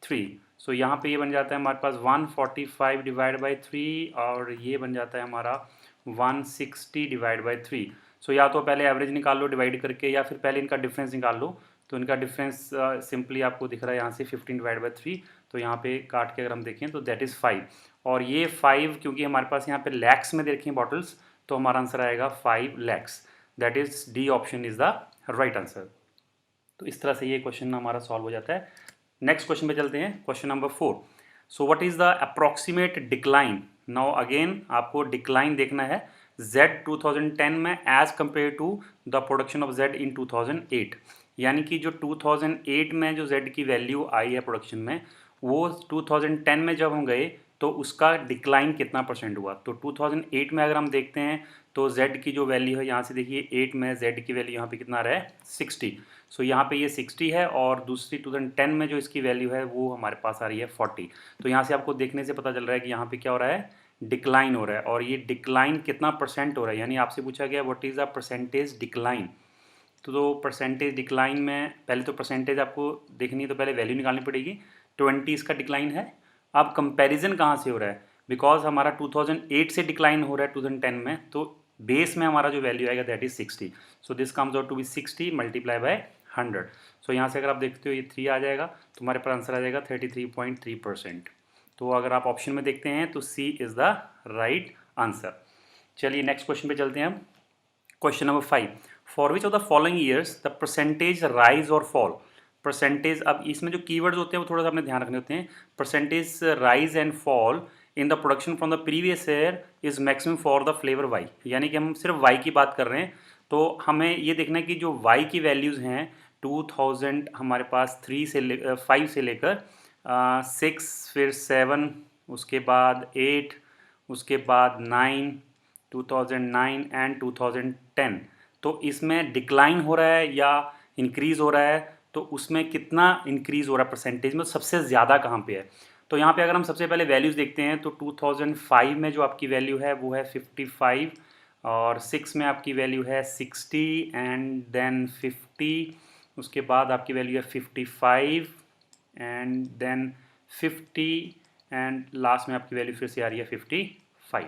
3। सो यहाँ पे ये बन जाता है हमारे पास 145 डिवाइड बाई 3, और ये बन जाता है हमारा 160 डिवाइड बाई 3। सो या तो पहले एवरेज निकाल लो डिवाइड करके, या फिर पहले इनका डिफरेंस निकाल लो। तो इनका डिफरेंस सिंपली आपको दिख रहा है यहाँ से 15 डिवाइड बाई 3, तो यहाँ पे काट के अगर हम देखें तो दैट इज़ 5। और ये 5 क्योंकि हमारे पास यहाँ पे लैक्स में दे रखी हैं बॉटल्स, तो हमारा आंसर आएगा 5 lakhs, that is D option is the right answer. तो इस तरह से ये क्वेश्चन हमारा सॉल्व हो जाता है। नेक्स्ट क्वेश्चन पे चलते हैं, question number 4। So what is the approximate decline. Now again आपको डिक्लाइन देखना है Z 2010 में as compare to the production of Z in 2008, यानी कि जो 2008 में जो Z की वैल्यू आई है प्रोडक्शन में, वो 2010 में जब हम गए तो उसका डिक्लाइन कितना परसेंट हुआ। तो 2008 में अगर हम देखते हैं तो Z की जो वैल्यू है, यहाँ से देखिए 8 में Z की वैल्यू यहाँ पे कितना आ रहा है 60। सो यहाँ पे ये 60 है, और दूसरी 2010 में जो इसकी वैल्यू है वो हमारे पास आ रही है 40। तो यहाँ से आपको देखने से पता चल रहा है कि यहाँ पे क्या हो रहा है, डिक्लाइन हो रहा है। और ये डिक्लाइन कितना परसेंट हो रहा है, यानी आपसे पूछा गया what is the percentage decline. तो परसेंटेज डिक्लाइन में पहले तो परसेंटेज आपको देखनी है तो पहले वैल्यू निकालनी पड़ेगी। 20 इसका डिक्लाइन है। अब कंपैरिजन कहाँ से हो रहा है, बिकॉज हमारा 2008 से डिक्लाइन हो रहा है 2010 में, तो बेस में हमारा जो वैल्यू आएगा that is 60। So this comes out to be 60 multiply by 100। So यहाँ से अगर आप देखते हो ये 3 आ जाएगा, तो हमारे पास आंसर आ जाएगा 33.3%। तो अगर आप ऑप्शन में देखते हैं तो C is the right answer. चलिए नेक्स्ट क्वेश्चन पे चलते हैं हम। Question number 5, for which of the following years the percentage rise और फॉल। परसेंटेज, अब इसमें जो कीवर्ड्स होते हैं वो थोड़ा सा अपने ध्यान रखने होते हैं। Percentage rise and fall in the production from the previous year is maximum for the flavour Y, यानी कि हम सिर्फ वाई की बात कर रहे हैं। तो हमें ये देखना है कि जो वाई की वैल्यूज़ हैं 2000 हमारे पास 5 से लेकर 6, फिर 7, उसके बाद 8, उसके बाद 9, 2009 एंड 2010। तो इसमें डिक्लाइन हो रहा है या इंक्रीज़ हो रहा है, तो उसमें कितना इंक्रीज़ हो रहा है परसेंटेज में, सबसे ज़्यादा कहाँ पे है। तो यहाँ पे अगर हम सबसे पहले वैल्यूज़ देखते हैं तो 2005 में जो आपकी वैल्यू है वो है 55, और 6 में आपकी वैल्यू है 60 एंड देन 50, उसके बाद आपकी वैल्यू है 55 एंड देन 50 एंड लास्ट में आपकी वैल्यू फिर से आ रही है 55।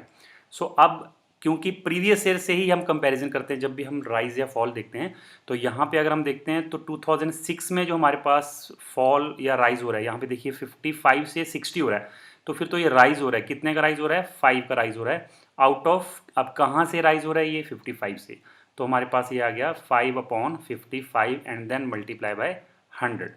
सो अब क्योंकि प्रीवियस ईयर से ही हम कंपैरिजन करते हैं जब भी हम राइज या फॉल देखते हैं, तो यहाँ पे अगर हम देखते हैं तो 2006 में जो हमारे पास फॉल या राइज हो रहा है, यहाँ पे देखिए 55 से 60 हो रहा है, तो फिर तो ये राइज हो रहा है। कितने का राइज हो रहा है? 5 का राइज हो रहा है आउट ऑफ, अब कहाँ से राइज हो रहा है? ये 55 से। तो हमारे पास ये आ गया 5/55 एंड देन मल्टीप्लाई बाय 100।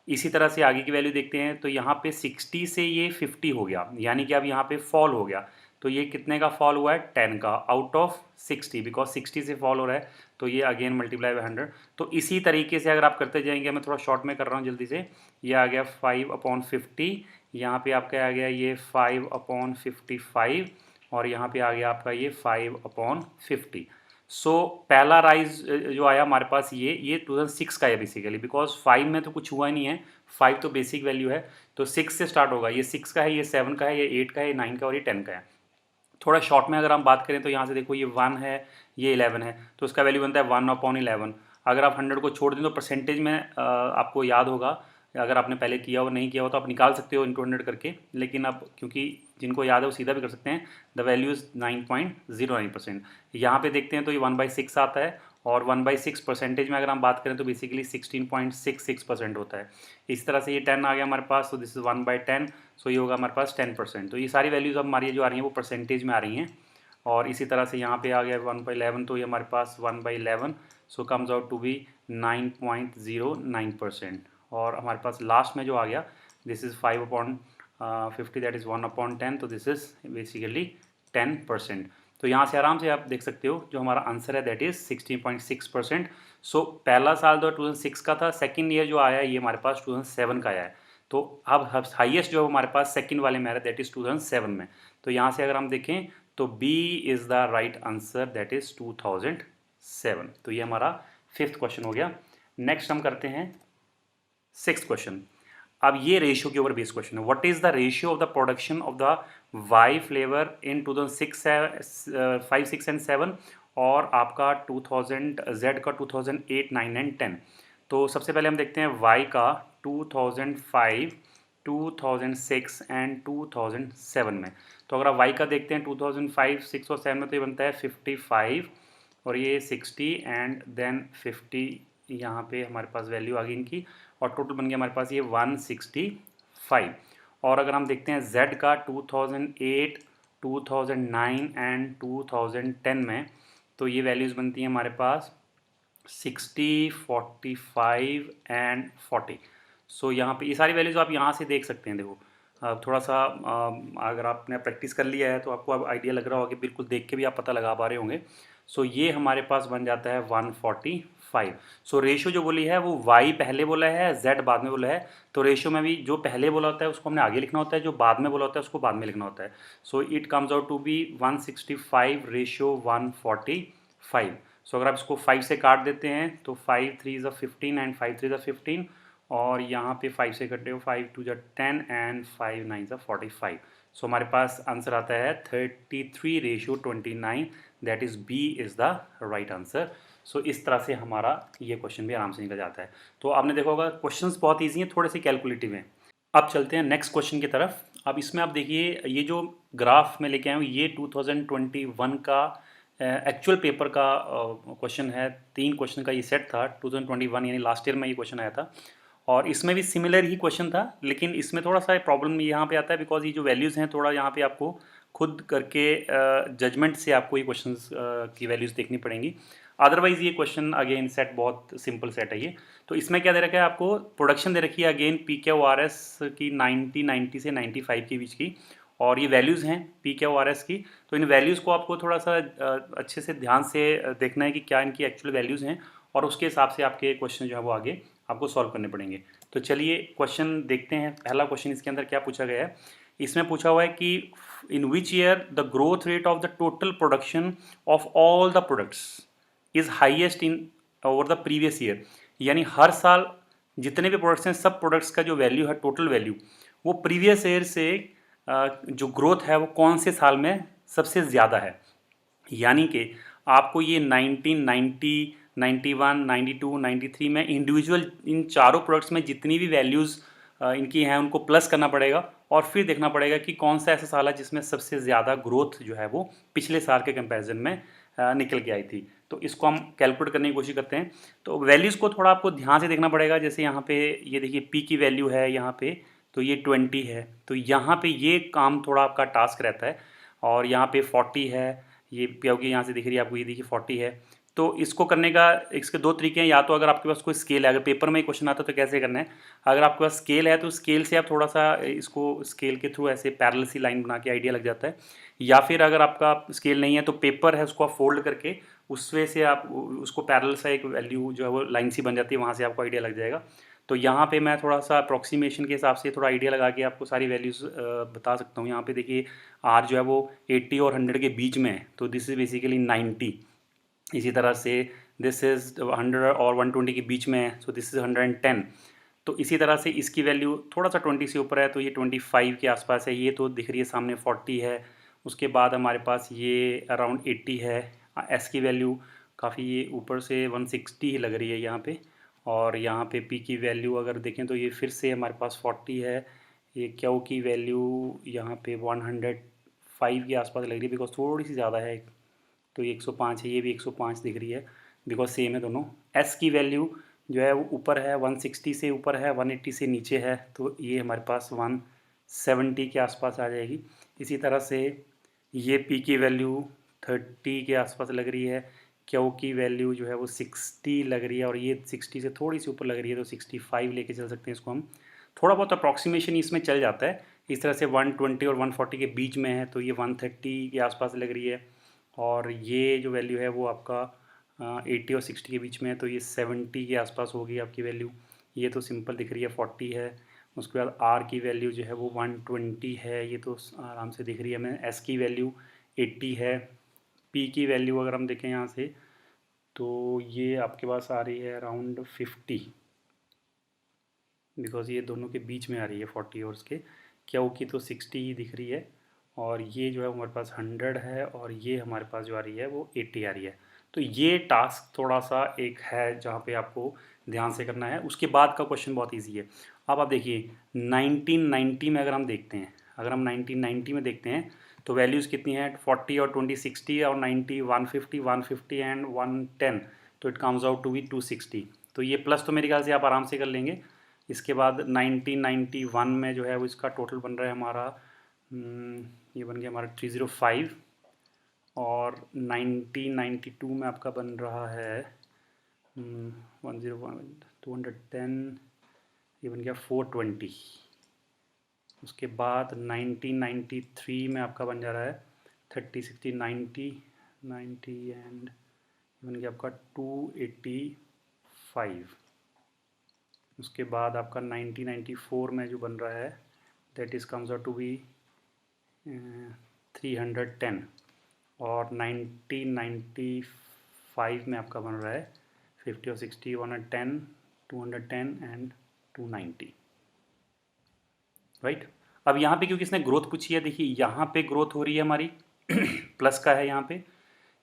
इसी तरह से आगे की वैल्यू देखते हैं तो यहाँ पे 60 से ये 50 हो गया, यानी कि अब यहाँ पे फॉल हो गया। तो ये कितने का फॉल हुआ है? 10 का आउट ऑफ 60, बिकॉज 60 से फॉल हो रहा है, तो ये अगेन मल्टीप्लाई बाय 100। तो इसी तरीके से अगर आप करते जाएंगे, मैं थोड़ा शॉर्ट में कर रहा हूँ जल्दी से, ये आ गया 5/50, यहाँ पे आपका आ गया ये 5/55, और यहाँ पे आ गया आपका ये 5/50। सो पहला राइज जो आया हमारे पास ये 2006 का है बेसिकली, बिकॉज 5 में तो कुछ हुआ ही नहीं है, 5 तो बेसिक वैल्यू है, तो 6 से स्टार्ट होगा। ये 6 का है, ये 7 का है, ये 8 का है, ये 9 का और ये 10 का है। थोड़ा शॉर्ट में अगर हम बात करें तो यहाँ से देखो ये 1 है, ये 11 है, तो इसका वैल्यू बनता है 1/11। अगर आप 100 को छोड़ दें तो परसेंटेज में आपको याद होगा, अगर आपने पहले किया हो नहीं किया हो तो आप निकाल सकते हो इनटू 100 करके, लेकिन अब क्योंकि जिनको याद है वो सीधा भी कर सकते हैं। The value is 9.09%। यहाँ पे देखते हैं तो ये 1/6 आता है, और 1/6 परसेंटेज में अगर हम बात करें तो बेसिकली 16.66% होता है। इस तरह से ये 10 आ गया हमारे पास, तो दिस इज़ 1/10, सो ये होगा हमारे पास 10%। तो ये सारी वैल्यूज़ अब हमारी जो आ रही हैं वो परसेंटेज में आ रही हैं। और इसी तरह से यहाँ पे आ गया 1/11, तो ये हमारे पास 1/11, so comes out to be 9.09%। और हमारे पास लास्ट में जो आ गया दिस इज़ 5/50, दैट इज़ 1/10, तो दिस इज़ बेसिकली 10%। तो यहाँ से आराम से आप देख सकते हो जो हमारा आंसर है दैट इज़ 16.6%। सो पहला साल तो 2006 का था, सेकंड ईयर जो आया है ये हमारे पास 2007 का आया है। तो अब हाईएस्ट जो हमारे पास सेकंड वाले में आ रहा है दैट इज़ 2007 में। तो यहाँ से अगर हम देखें तो B is the right answer, that is 2007। तो ये हमारा 5th क्वेश्चन हो गया। नेक्स्ट हम करते हैं 6th क्वेश्चन। अब ये रेशियो के ऊपर बेस्ड क्वेश्चन है। What is the ratio of the production of the Y flavour in 2006, 5, 6 and 7, और आपका 2000 जेड का 2008, 9 एंड 10। तो सबसे पहले हम देखते हैं वाई का 2005, 2006 एंड 2007 में। तो अगर आप वाई का देखते हैं 2005, 6 और 7 में, तो ये बनता है 55, और ये 60 एंड देन 50, यहाँ पे हमारे पास वैल्यू आ गई इनकी, और टोटल बन गया हमारे पास ये 165। और अगर हम देखते हैं Z का 2008, 2009 एंड 2010 में, तो ये वैल्यूज़ बनती हैं हमारे पास 60, 45 एंड 40। सो यहाँ पे ये सारी वैल्यूज़ आप यहाँ से देख सकते हैं। देखो थोड़ा सा अगर आपने प्रैक्टिस कर लिया है तो आपको अब आइडिया लग रहा होगा कि बिल्कुल देख के भी आप पता लगा पा रहे होंगे। सो ये हमारे पास बन जाता है 145। सो रेशियो जो बोली है वो y पहले बोला है, z बाद में बोला है। तो रेशियो में भी जो पहले बोला होता है उसको हमने आगे लिखना होता है, जो बाद में बोला होता है उसको बाद में लिखना होता है। So it comes out to be 165 ratio 145। So अगर आप इसको 5 से काट देते हैं तो 5 3 ज़ा 15 एंड 5 3 ज़ा 15, और यहाँ पे 5 से कटे हो 5 2 ज़ा 10 एंड 5 9 ज़ा 45। सो हमारे पास आंसर आता है 33 ratio 29, that is B is the right answer. So इस तरह से हमारा ये क्वेश्चन भी आराम से निकल जाता है। तो आपने देखा होगा क्वेश्चंस बहुत ईजी हैं, थोड़े से कैलकुलेटिव हैं। अब चलते हैं नेक्स्ट क्वेश्चन की तरफ। अब इसमें आप देखिए ये जो ग्राफ में लेके आया हूँ ये 2021 का एक्चुअल पेपर का क्वेश्चन है। 3 क्वेश्चन का ये सेट था 2021, यानी लास्ट ईयर में ये क्वेश्चन आया था, और इसमें भी सिमिलर ही क्वेश्चन था, लेकिन इसमें थोड़ा सा प्रॉब्लम यहाँ पे आता है बिकॉज ये जो वैल्यूज़ हैं थोड़ा यहाँ पे आपको खुद करके जजमेंट से आपको ये क्वेश्चंस की वैल्यूज़ देखनी पड़ेंगी। अदरवाइज़ ये क्वेश्चन अगेन सेट बहुत सिंपल सेट है ये। तो इसमें क्या दे रखा है आपको, प्रोडक्शन दे रखी है again P Q R S की 90 से 95 के बीच की, और ये वैल्यूज़ हैं पी क्यू आर एस की। तो इन वैल्यूज़ को आपको थोड़ा सा अच्छे से ध्यान से देखना है कि क्या इनकी एक्चुअल वैल्यूज़ हैं, और उसके हिसाब से आपके क्वेश्चन जो है वो आगे आपको सॉल्व करने पड़ेंगे। तो चलिए क्वेश्चन देखते हैं। पहला क्वेश्चन इसके अंदर क्या पूछा गया है। इसमें पूछा हुआ है कि in which year the growth rate of the total production of all the products is highest in over the previous year. यानी हर साल जितने भी प्रोडक्ट्स हैं, सब प्रोडक्ट्स का जो वैल्यू है, टोटल वैल्यू, वो प्रीवियस ईयर से जो ग्रोथ है वो कौन से साल में सबसे ज़्यादा है। यानी कि आपको ये 1990, 91, 92, 93 में इंडिविजुअल इन चारों प्रोडक्ट्स में जितनी भी वैल्यूज़ इनकी हैं उनको प्लस करना पड़ेगा, और फिर देखना पड़ेगा कि कौन सा ऐसा साल है जिसमें सबसे ज़्यादा ग्रोथ जो है वो पिछले साल के कंपैरिजन में निकल के आई थी। तो इसको हम कैलकुलेट करने की कोशिश करते हैं। तो वैल्यूज़ को थोड़ा आपको ध्यान से देखना पड़ेगा। जैसे यहाँ पे ये देखिए पी की वैल्यू है यहाँ पे, तो ये 20 है, तो यहाँ पे ये काम थोड़ा आपका टास्क रहता है। और यहाँ पे 40 है, ये क्योंकि यहाँ से दिख रही है आपको, ये देखिए 40 है। तो इसको करने का इसके दो तरीके हैं। या तो अगर आपके पास कोई स्केल है, अगर पेपर में क्वेश्चन आता है तो कैसे करना है, अगर आपके पास स्केल है तो स्केल से आप थोड़ा सा इसको स्केल के थ्रू ऐसे पैरेलल सी लाइन बना के आइडिया लग जाता है। या फिर अगर आपका स्केल नहीं है तो पेपर है, उसको आप फोल्ड करके उस वे से आप उसको पैरेलल सा एक वैल्यू जो है वो लाइन सी बन जाती है, वहाँ से आपको आइडिया लग जाएगा। तो यहाँ पे मैं थोड़ा सा अप्रॉक्सीमेशन के हिसाब से थोड़ा आइडिया लगा के आपको सारी वैल्यूज़ बता सकता हूँ। यहाँ पे देखिए आर जो है वो 80 और 100 के बीच में है, तो दिस इज़ बेसिकली 90। इसी तरह से दिस इज़ 100 और 120 के बीच में है, सो दिस इज़ 110। तो इसी तरह से इसकी वैल्यू थोड़ा सा 20 से ऊपर है, तो ये 25 के आसपास है। ये तो दिख रही है सामने 40 है। उसके बाद हमारे पास ये अराउंड 80 है। एस की वैल्यू काफ़ी ये ऊपर से 160 ही लग रही है यहाँ पे। और यहाँ पे पी की वैल्यू अगर देखें तो ये फिर से हमारे पास 40 है। ये क्यू की वैल्यू यहाँ पे 105 के आसपास लग रही है, बिकॉज थोड़ी सी ज़्यादा है। तो ये 105 है, ये भी 105 दिख रही है, बिकॉज सेम है दोनों। एस की वैल्यू जो है वो ऊपर है, 160 से ऊपर है, 180 से नीचे है, तो ये हमारे पास 170 के आसपास आ जाएगी। इसी तरह से ये पी की वैल्यू 30 के आसपास लग रही है। क्यू की वैल्यू जो है वो 60 लग रही है, और ये 60 से थोड़ी सी ऊपर लग रही है, तो 65 लेके चल सकते हैं इसको हम। थोड़ा बहुत अप्रॉक्सीमेशन इसमें चल जाता है। इस तरह से 120 और 140 के बीच में है, तो ये 130 के आसपास लग रही है। और ये जो वैल्यू है वो आपका 80 और 60 के बीच में है, तो ये 70 के आसपास होगी आपकी वैल्यू। ये तो सिंपल दिख रही है 40 है। उसके बाद आर की वैल्यू जो है वो 120 है, ये तो आराम से दिख रही है हमें। एस की वैल्यू 80 है। पी की वैल्यू अगर हम देखें यहाँ से, तो ये आपके पास आ रही है अराउंड 50, बिकॉज ये दोनों के बीच में आ रही है 40 और उसके। क्यू की तो 60 ही दिख रही है, और ये जो है हमारे पास 100 है, और ये हमारे पास जो आ रही है वो 80 आ रही है। तो ये टास्क थोड़ा सा एक है जहाँ पे आपको ध्यान से करना है। उसके बाद का क्वेश्चन बहुत इजी है। अब आप देखिए 1990 में अगर हम देखते हैं, अगर हम 1990 में देखते हैं तो वैल्यूज़ कितनी है, 40 और 20 60 और 90 150 150 एंड 110, तो it comes out to be 260। तो ये प्लस तो मेरे ख्याल से आप आराम से कर लेंगे। इसके बाद 1991 में जो है वो इसका टोटल बन रहा है हमारा, ये बन गया हमारा 305। और 1992 में आपका बन रहा है 101 210, ये बन गया 420। उसके बाद 1993 में आपका बन जा रहा है 30 60 90 90 एंड ये बन गया आपका 285। उसके बाद आपका 1994 में जो बन रहा है that is comes out to be 310। और 1995 में आपका बन रहा है 50 और 60 110 210 एंड 290, राइट। अब यहाँ पे क्योंकि इसने ग्रोथ पूछी है, देखिए यहाँ पे ग्रोथ हो रही है हमारी प्लस का है,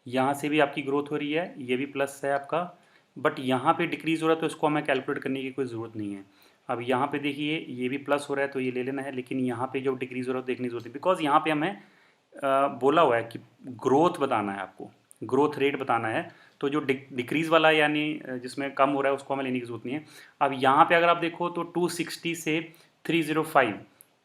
यहाँ से भी आपकी ग्रोथ हो रही है, ये भी प्लस है आपका, बट यहाँ पे डिक्रीज़ हो रहा है, तो इसको हमें कैलकुलेट करने की कोई ज़रूरत नहीं है। अब यहाँ पे देखिए ये भी प्लस हो रहा है, तो ये ले लेना है, लेकिन यहाँ पे जो डिक्रीज़ हो रहा है देखने की ज़रूरत है, बिकॉज यहाँ पे हमें बोला हुआ है कि ग्रोथ बताना है, आपको ग्रोथ रेट बताना है। तो जो डिक्रीज़ वाला यानी जिसमें कम हो रहा है उसको हमें लेने की ज़रूरत नहीं है। अब यहाँ पे अगर आप देखो तो 260 से 305,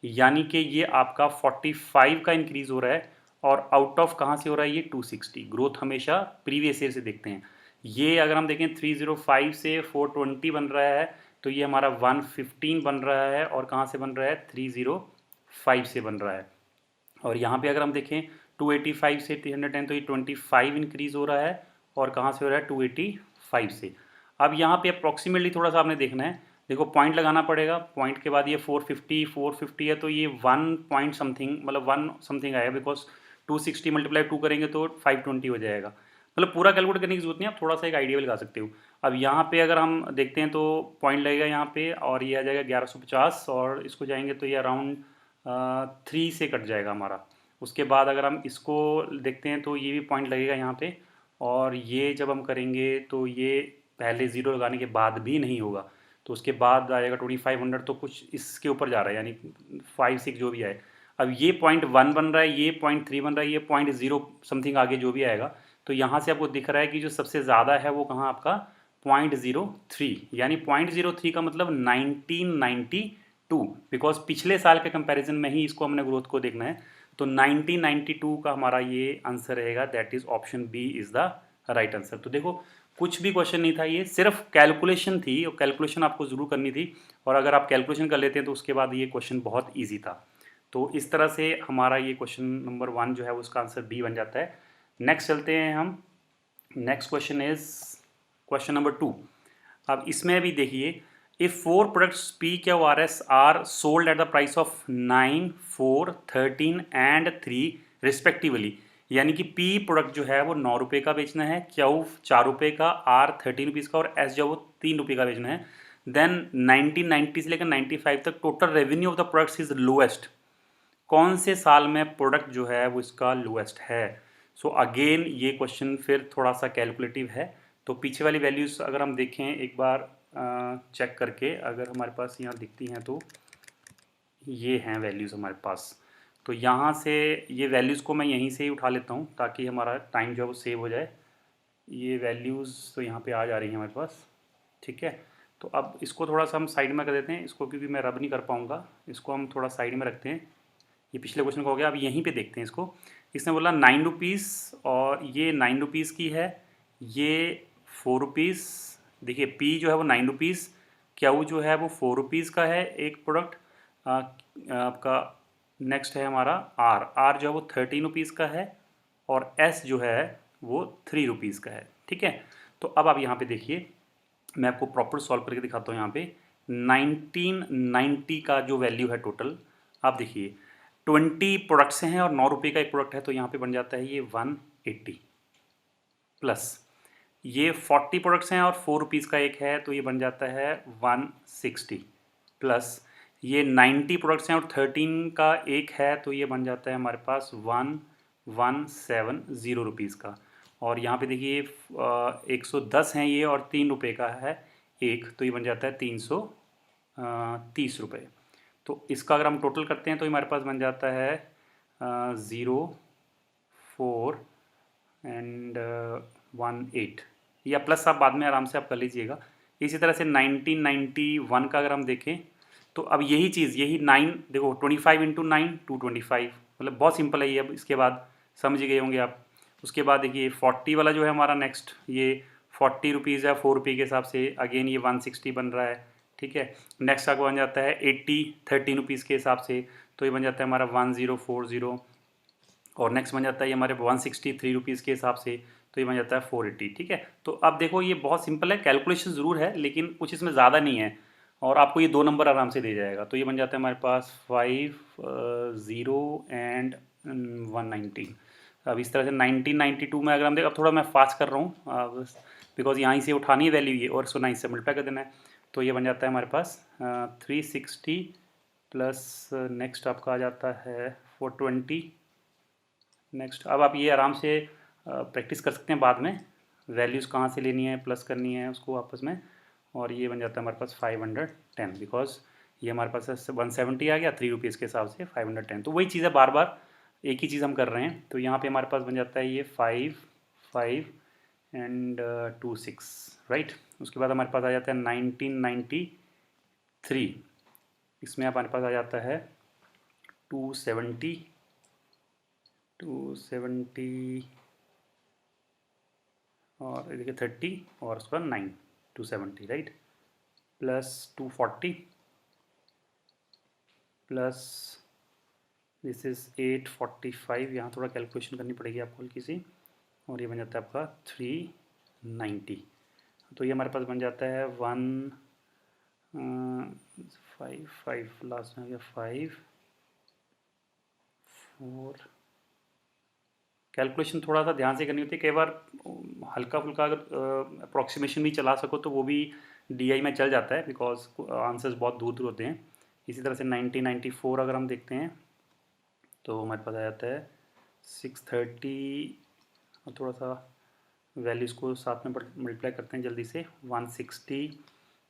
यानी कि ये आपका 45 का इंक्रीज़ हो रहा है, और आउट ऑफ कहाँ से हो रहा है ये 260। ग्रोथ हमेशा प्रीवियस ईयर से देखते हैं। ये अगर हम देखें 305 से 420 बन रहा है, तो ये हमारा 115 बन रहा है, और कहाँ से बन रहा है 305 से बन रहा है। और यहाँ पे अगर हम देखें 285 से 310, तो ये 25 इंक्रीज हो रहा है, और कहाँ से हो रहा है 285 से। अब यहाँ पे अप्रॉक्सीमेटली थोड़ा सा आपने देखना है, देखो पॉइंट लगाना पड़ेगा, पॉइंट के बाद ये 450 है, तो ये 1 पॉइंट समथिंग, मतलब 1 समथिंग आएगा, बिकॉज 260 मल्टीप्लाई 2 करेंगे तो 520 हो जाएगा। मतलब पूरा कैलकुलेट करने की जरूरत नहीं है, आप थोड़ा सा एक आइडिया लगा सकते हो। अब यहाँ पे अगर हम देखते हैं तो पॉइंट लगेगा यहाँ पे, और ये आ जाएगा 1150, और इसको जाएंगे तो ये अराउंड 3 से कट जाएगा हमारा। उसके बाद अगर हम इसको देखते हैं तो ये भी पॉइंट लगेगा यहाँ पे, और ये जब हम करेंगे तो ये पहले ज़ीरो लगाने के बाद भी नहीं होगा, तो उसके बाद आएगा 2500, तो कुछ इसके ऊपर जा रहा है, यानी 5 6 जो भी आए। अब ये .1 बन रहा है, ये .3 बन रहा है, ये .0 समथिंग आगे जो भी आएगा, तो यहाँ से आपको दिख रहा है कि जो सबसे ज़्यादा है वो कहाँ आपका .03, यानी .03 का मतलब 1992, बिकॉज पिछले साल के कंपैरिजन में ही इसको हमने ग्रोथ को देखना है। तो 1992 का हमारा ये आंसर रहेगा, that is option B is the right answer. तो देखो कुछ भी क्वेश्चन नहीं था, ये सिर्फ कैलकुलेशन थी, और कैलकुलेशन आपको जरूर करनी थी, और अगर आप कैलकुलेशन कर लेते हैं तो उसके बाद ये क्वेश्चन बहुत ईजी था। तो इस तरह से हमारा ये क्वेश्चन नंबर 1 जो है उसका आंसर बी बन जाता है। नेक्स्ट चलते हैं हम। Next question is question number 2। अब इसमें भी देखिए, if 4 products P Q R S R sold at the price of 9 4 13 and 3 respectively, यानी कि पी प्रोडक्ट जो है वो 9 रुपये का बेचना है, क्यू 4 रुपये का, आर 13 रुपीज़ का, और एस जो है वो 3 रुपये का बेचना है। देन 1990 से लेकर 95 तक total revenue of the products is lowest. कौन से साल में प्रोडक्ट जो है वो इसका लोएस्ट है? सो अगेन ये क्वेश्चन फिर थोड़ा सा कैलकुलेटिव है। तो पीछे वाली वैल्यूज़ अगर हम देखें एक बार चेक करके, अगर हमारे पास यहाँ दिखती हैं तो ये हैं वैल्यूज़ हमारे पास। तो यहाँ से ये वैल्यूज़ को मैं यहीं से ही उठा लेता हूँ ताकि हमारा टाइम जो है वो सेव हो जाए। ये वैल्यूज़ तो यहाँ पे आ जा रही हैं हमारे पास, ठीक है। तो अब इसको थोड़ा सा हम साइड में कर देते हैं इसको, क्योंकि मैं रब नहीं कर पाऊँगा, इसको हम थोड़ा साइड में रखते हैं। ये पिछले क्वेश्चन का हो गया, अब यहीं पे देखते हैं इसको। इसने बोला 9 रुपीज़, और ये 9 रुपीज़ की है, ये 4 रुपीज़। देखिए पी जो है वो 9 रुपीज़, क्यू जो है वो 4 रुपीज़ का है एक प्रोडक्ट आपका। नेक्स्ट है हमारा आर, आर जो है वो 13 रुपीज़ का है, और एस जो है वो 3 रुपीज़ का है, ठीक है। तो अब आप यहाँ पे देखिए, मैं आपको प्रॉपर सॉल्व करके दिखाता हूँ। यहाँ पे 1990 का जो वैल्यू है टोटल, आप देखिए 20 प्रोडक्ट्स हैं और 9 रुपये का एक प्रोडक्ट है, तो यहाँ पे बन जाता है ये 180, प्लस ये 40 प्रोडक्ट्स हैं और 4 रुपीज़ का एक है, तो ये बन जाता है 160, प्लस ये 90 प्रोडक्ट्स हैं और 13 का एक है, तो ये बन जाता है हमारे पास 1170 रुपीज़ का। और यहाँ पे देखिए 110 हैं ये, और 3 रुपये का है एक, तो ये बन जाता है 330 रुपये। तो इसका अगर हम टोटल करते हैं तो हमारे पास बन जाता है 0 4 एंड 1 8, या प्लस आप बाद में आराम से आप कर लीजिएगा। इसी तरह से 1991 का अगर हम देखें तो अब यही चीज़, यही 9 देखो 25 इंटू 9 225, मतलब बहुत सिंपल है ये। अब इसके बाद समझ गए होंगे आप। उसके बाद देखिए 40 वाला जो है हमारा नेक्स्ट, ये 40 रुपीज़ है 4 रुपये के हिसाब से, अगेन ये 160 बन रहा है, ठीक है। नेक्स्ट आपको बन जाता है 80 13 रुपीज़ के हिसाब से, तो ये बन जाता है हमारा 1040, और नेक्स्ट बन जाता है ये हमारे 163 रुपीज़ के हिसाब से, तो ये बन जाता है 480, ठीक है। तो अब देखो ये बहुत सिंपल है, कैलकुलेशन ज़रूर है लेकिन कुछ इसमें ज़्यादा नहीं है, और आपको ये 2 नंबर आराम से दे जाएगा। तो ये बन जाता है हमारे पास 50 एंड 119। अब इस तरह से 1992 में अगर हम देखें, अब थोड़ा मैं फास्ट कर रहा हूँ बिकॉज यहाँ से उठानी है वैल्यू ये, और इसको 9 से मल्टीप्लाई कर देना है, तो ये बन जाता है हमारे पास 360, प्लस नेक्स्ट आपका आ जाता है 420। नेक्स्ट अब आप ये आराम से प्रैक्टिस कर सकते हैं बाद में, वैल्यूज़ कहाँ से लेनी है, प्लस करनी है उसको आपस में, और ये बन जाता है हमारे पास 510, बिकॉज ये हमारे पास 170 आ गया 3 रुपीज़ के हिसाब से 510। तो वही चीज़ है, बार बार एक ही चीज़ हम कर रहे हैं। तो यहाँ पे हमारे पास बन जाता है ये 5 5 एंड 2 6, राइट। उसके बाद हमारे पास आ जाता है 1993, इसमें हमारे पास आ जाता है 270, 270 और देखिए 30 और उसका 9 270 right, plus 240 plus this is 845, यहाँ थोड़ा कैलकुलेशन करनी पड़ेगी आपको हल्की सी, और ये बन जाता है आपका 390। तो ये हमारे पास बन जाता है 155 लास्ट में आ गया 5 4। कैलकुलेशन थोड़ा सा ध्यान से करनी होती है, कई बार हल्का फुल्का अगर अप्रॉक्सीमेशन भी चला सको तो वो भी डीआई में चल जाता है, बिकॉज आंसर्स बहुत दूर दूर होते हैं। इसी तरह से 1994 अगर हम देखते हैं तो हमारे पास आ जाता है 630, और थोड़ा सा वैल्यूज़ को साथ में मल्टीप्लाई करते हैं जल्दी से, 160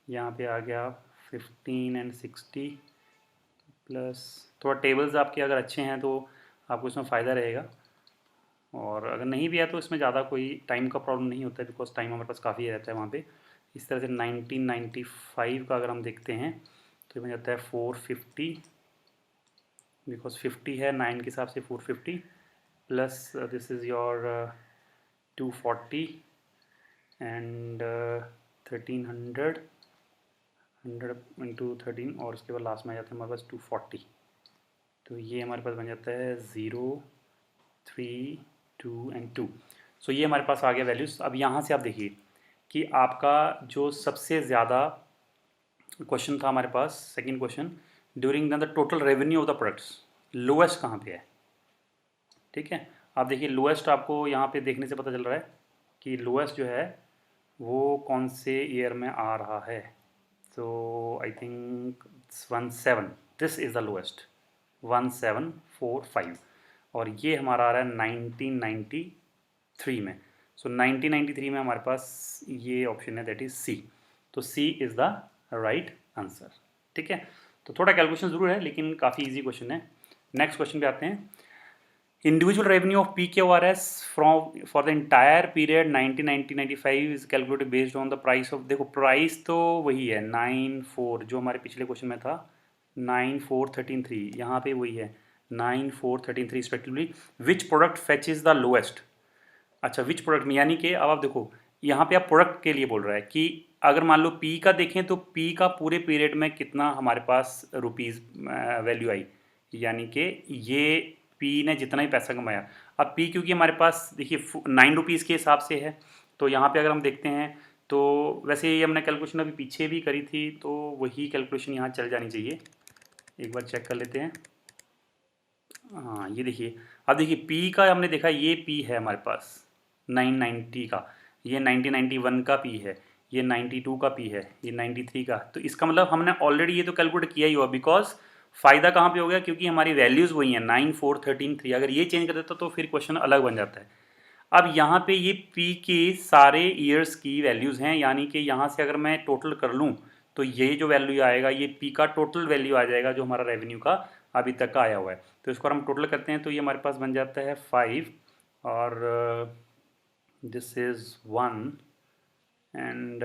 यहाँ पे आ गया 15 एंड 60 प्लस, थोड़ा टेबल्स आपके अगर अच्छे हैं तो आपको इसमें फ़ायदा रहेगा, और अगर नहीं भी है तो इसमें ज़्यादा कोई टाइम का प्रॉब्लम नहीं होता है, बिकॉज टाइम हमारे पास काफ़ी रहता है वहाँ पे। इस तरह से 1995 का अगर हम देखते हैं तो ये बन जाता है 450, बिकॉज 50 है 9 के हिसाब से 450, plus this is your 240 and 1300 100 into 13, और उसके बाद लास्ट में आ जाता है हमारे पास 240। तो ये हमारे पास बन जाता है 0 3 2 एंड 2। सो ये हमारे पास आ गया वैल्यूज़। अब यहाँ से आप देखिए कि आपका जो सबसे ज़्यादा क्वेश्चन था हमारे पास, second question, during the total revenue of the products, lowest कहाँ पे है। ठीक है, आप देखिए लोएस्ट आपको यहाँ पे देखने से पता चल रहा है कि लोएस्ट जो है वो कौन से ईयर में आ रहा है। So I think 17, this is the lowest 1745, और ये हमारा आ रहा है 1993 में। सो 1993 में हमारे पास ये ऑप्शन है, दैट इज़ सी। तो C is the right answer. ठीक है, तो थोड़ा कैलकुलेशन ज़रूर है लेकिन काफ़ी इजी क्वेश्चन है। नेक्स्ट क्वेश्चन पे आते हैं। Individual revenue of PQRS from for the entire period 1990-95 is calculated based on the price of, देखो प्राइस तो वही है 94 जो हमारे पिछले क्वेश्चन में था, 9413 यहाँ पे वही है 9413 respectively. Which product fetch is the lowest. अच्छा, विच प्रोडक्ट में, यानी कि अब आप देखो यहाँ पे आप प्रोडक्ट के लिए बोल रहा है कि अगर मान लो पी का देखें तो पी का पूरे पीरियड में कितना हमारे पास रुपीज़ वैल्यू आई, यानी कि ये पी ने जितना ही पैसा कमाया। अब पी क्योंकि हमारे पास देखिए 9 रुपीज़ के हिसाब से है, तो यहाँ पे अगर हम देखते हैं तो वैसे ये हमने कैलकुलेशन अभी पीछे भी करी थी, तो वही कैलकुलेशन यहाँ चल जानी चाहिए। एक बार चेक कर लेते हैं। हाँ ये देखिए, अब देखिए पी का हमने देखा, ये पी है हमारे पास 990 का, ये 1991 का पी है, ये 92 का पी है, ये 93 का। तो इसका मतलब हमने ऑलरेडी ये तो कैलकुलेट किया ही हुआ, बिकॉज फ़ायदा कहाँ पे हो गया, क्योंकि हमारी वैल्यूज़ वही हैं 9 4 13 3। अगर ये चेंज कर देता तो फिर क्वेश्चन अलग बन जाता है। अब यहाँ पे ये पी के सारे ईयर्स की वैल्यूज़ हैं, यानी कि यहाँ से अगर मैं टोटल कर लूँ तो ये जो वैल्यू आएगा ये पी का टोटल वैल्यू आ जाएगा जो हमारा रेवेन्यू का अभी तक का आया हुआ है। तो इसको हम टोटल करते हैं तो ये हमारे पास बन जाता है 5, और दिस इज़ 1 एंड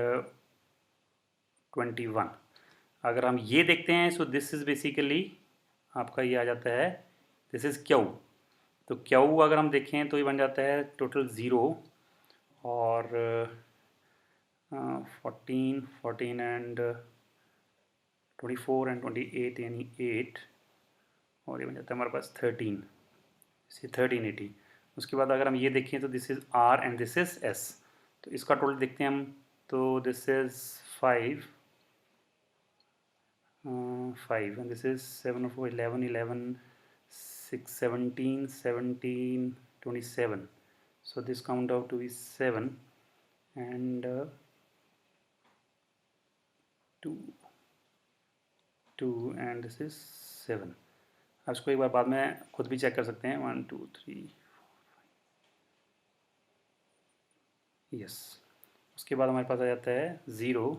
21। अगर हम ये देखते हैं सो दिस इज़ बेसिकली आपका ये आ जाता है, दिस इज़ क्यू। तो क्यू अगर हम देखें तो ये बन जाता है टोटल 0, और 14 एंड 24 एंड 28 यानी 8, और ये बन जाता है हमारे पास 13, इसे 1380। उसके बाद अगर हम ये देखें तो this is R and this is S, तो इसका टोटल देखते हैं हम, तो this is 5 and this is 7 4 11 11 6 17 17 27, so this count out to be 7 and 2 and this is 7। अब इसको एक बार बाद में खुद भी चेक कर सकते हैं, 1 2 3 यस। उसके बाद हमारे पास आ जाता है 0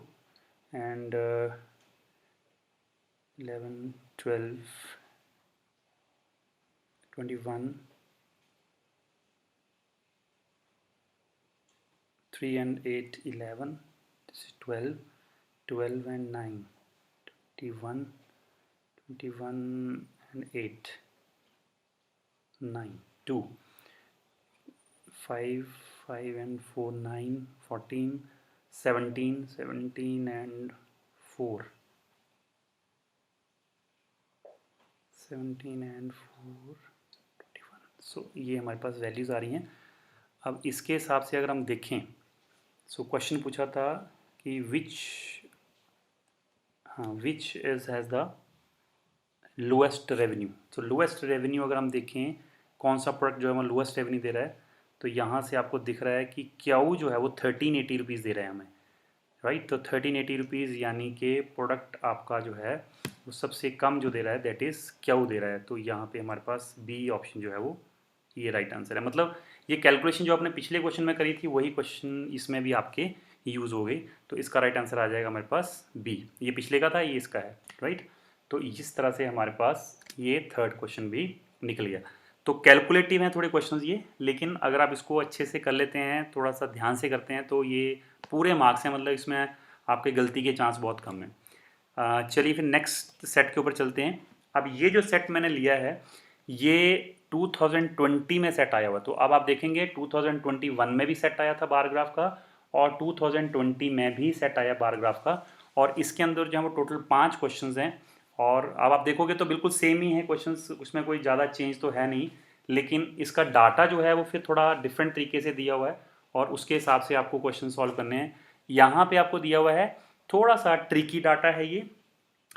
and 11 12 21 3 and 8 11, this is 12 12 and 9 21 21 and 8 9। 2, 5, 5 and 4, 9, 14, 17, 17 and 4, 17 and 4, 21। सो ये हमारे पास वैल्यूज़ आ रही हैं। अब इसके हिसाब से अगर हम देखें, सो क्वेश्चन पूछा था कि which is has the lowest revenue. तो लोएस्ट रेवेन्यू अगर हम देखें कौन सा प्रोडक्ट जो है वो लोएस्ट रेवेन्यू दे रहा है, तो यहाँ से आपको दिख रहा है कि क्याऊ जो है वो 1380 रुपीज़ दे रहा है हमें, राइट। तो 1380 रुपीज़ यानी कि प्रोडक्ट आपका जो है वो सबसे कम जो दे रहा है दैट इज़ क्याऊ दे रहा है। तो यहाँ पे हमारे पास बी ऑप्शन जो है वो ये राइट आंसर है। मतलब ये कैलकुलेशन जो आपने पिछले क्वेश्चन में करी थी वही क्वेश्चन इसमें भी आपके यूज़ हो गई। तो इसका राइट आंसर आ जाएगा हमारे पास बी। ये पिछले का था, ये इसका है, राइट। तो इस तरह से हमारे पास ये थर्ड क्वेश्चन भी निकल गया। तो कैलकुलेटिव हैं थोड़े क्वेश्चंस ये, लेकिन अगर आप इसको अच्छे से कर लेते हैं, थोड़ा सा ध्यान से करते हैं, तो ये पूरे मार्क्स हैं। मतलब इसमें आपके गलती के चांस बहुत कम हैं। चलिए फिर नेक्स्ट सेट के ऊपर चलते हैं। अब ये जो सेट मैंने लिया है ये 2020 में सेट आया हुआ। तो अब आप देखेंगे 2021 में भी सेट आया था बार ग्राफ का, और 2020 में भी सेट आया बार ग्राफ का। और इसके अंदर जो है वो टोटल 5 क्वेश्चंस हैं। और अब आप देखोगे तो बिल्कुल सेम ही है क्वेश्चंस, उसमें कोई ज़्यादा चेंज तो है नहीं, लेकिन इसका डाटा जो है वो फिर थोड़ा डिफरेंट तरीके से दिया हुआ है और उसके हिसाब से आपको क्वेश्चन सॉल्व करने हैं। यहाँ पे आपको दिया हुआ है थोड़ा सा ट्रिकी डाटा है, ये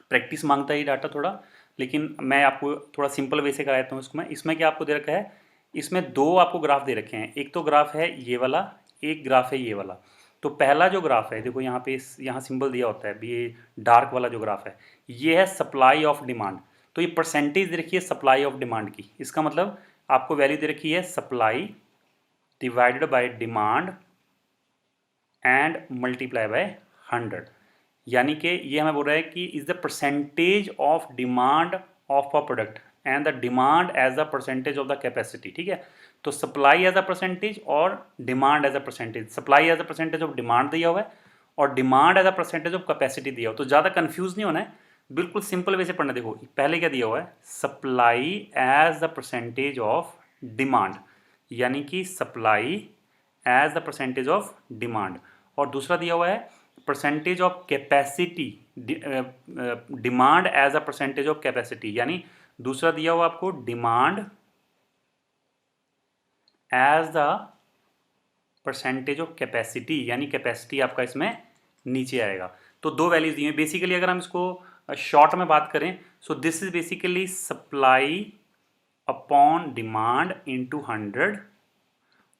प्रैक्टिस मांगता है ये डाटा थोड़ा, लेकिन मैं आपको थोड़ा सिंपल वे से करा देता हूँ इसको। मैं इसमें क्या आपको दे रखा है, इसमें 2 आपको ग्राफ दे रखे हैं। एक तो ग्राफ है ये वाला, एक ग्राफ है ये वाला। तो पहला जो ग्राफ है देखो यहाँ पे यहाँ सिंबल दिया होता है, ये डार्क वाला जो ग्राफ है ये है सप्लाई ऑफ डिमांड। तो ये परसेंटेज दे रखी है सप्लाई ऑफ डिमांड की। इसका मतलब आपको वैल्यू दे रखी है supply divided by demand and multiply by 100। यानी कि ये हमें बोल रहा है कि is the percentage of demand of a product and the demand as a percentage of the capacity. ठीक है, तो सप्लाई एज अ परसेंटेज और demand as a percentage. Supply as a percentage of demand दिया हुआ है और demand as a percentage of capacity दिया हुआ। तो ज़्यादा कंफ्यूज नहीं होना है, बिल्कुल सिंपल वे से पढ़ना। देखो पहले क्या दिया हुआ है, supply as the percentage of demand, यानी कि supply as the percentage of demand. और दूसरा दिया हुआ है percentage of capacity, demand as a percentage of capacity. यानी दूसरा दिया हुआ आपको demand as the percentage of capacity, यानी कैपेसिटी आपका इसमें नीचे आएगा। तो 2 वैल्यूज दी हैं बेसिकली। अगर हम इसको शॉर्ट में बात करें, so this is basically supply upon demand into 100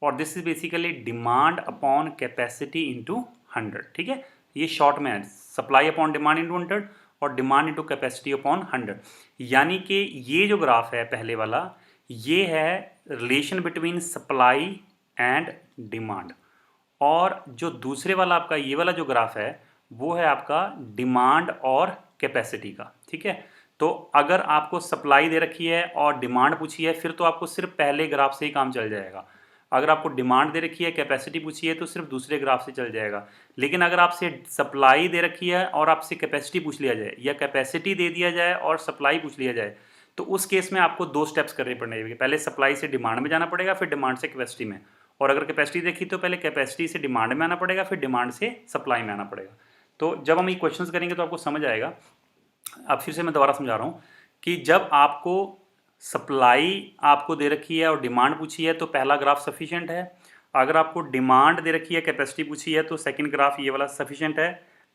और this is basically demand upon capacity into 100। ठीक है, ये शॉर्ट में है, सप्लाई अपॉन डिमांड इनटू 100 और डिमांड इनटू कैपेसिटी अपॉन 100। यानी कि ये जो ग्राफ है पहले वाला, ये है relation between supply and demand, और जो दूसरे वाला आपका ये वाला जो ग्राफ है वो है आपका डिमांड और कैपेसिटी का। ठीक है, तो अगर आपको सप्लाई दे रखी है और डिमांड पूछी है फिर तो आपको सिर्फ पहले ग्राफ से ही काम चल जाएगा। अगर आपको डिमांड दे रखी है, कैपेसिटी पूछी है, तो सिर्फ दूसरे ग्राफ से चल जाएगा। लेकिन अगर आपसे सप्लाई दे रखी है और आपसे कैपेसिटी पूछ लिया जाए, या कैपेसिटी दे दिया जाए और सप्लाई पूछ लिया जाए, तो उस केस में आपको 2 स्टेप्स करने पड़ेंगे। पहले सप्लाई से डिमांड में जाना पड़ेगा, फिर डिमांड से कैपेसिटी में। और अगर कैपेसिटी देखी तो पहले कैपेसिटी से डिमांड में आना पड़ेगा, फिर डिमांड से सप्लाई में आना पड़ेगा। तो जब हम ये क्वेश्चंस करेंगे तो आपको समझ आएगा। अब फिर से मैं दोबारा समझा रहा हूँ कि जब आपको सप्लाई आपको दे रखी है और डिमांड पूछी है तो पहला ग्राफ सफिशिएंट है। अगर आपको डिमांड दे रखी है, कैपेसिटी पूछी है, तो सेकंड ग्राफ ये वाला सफिशिएंट है।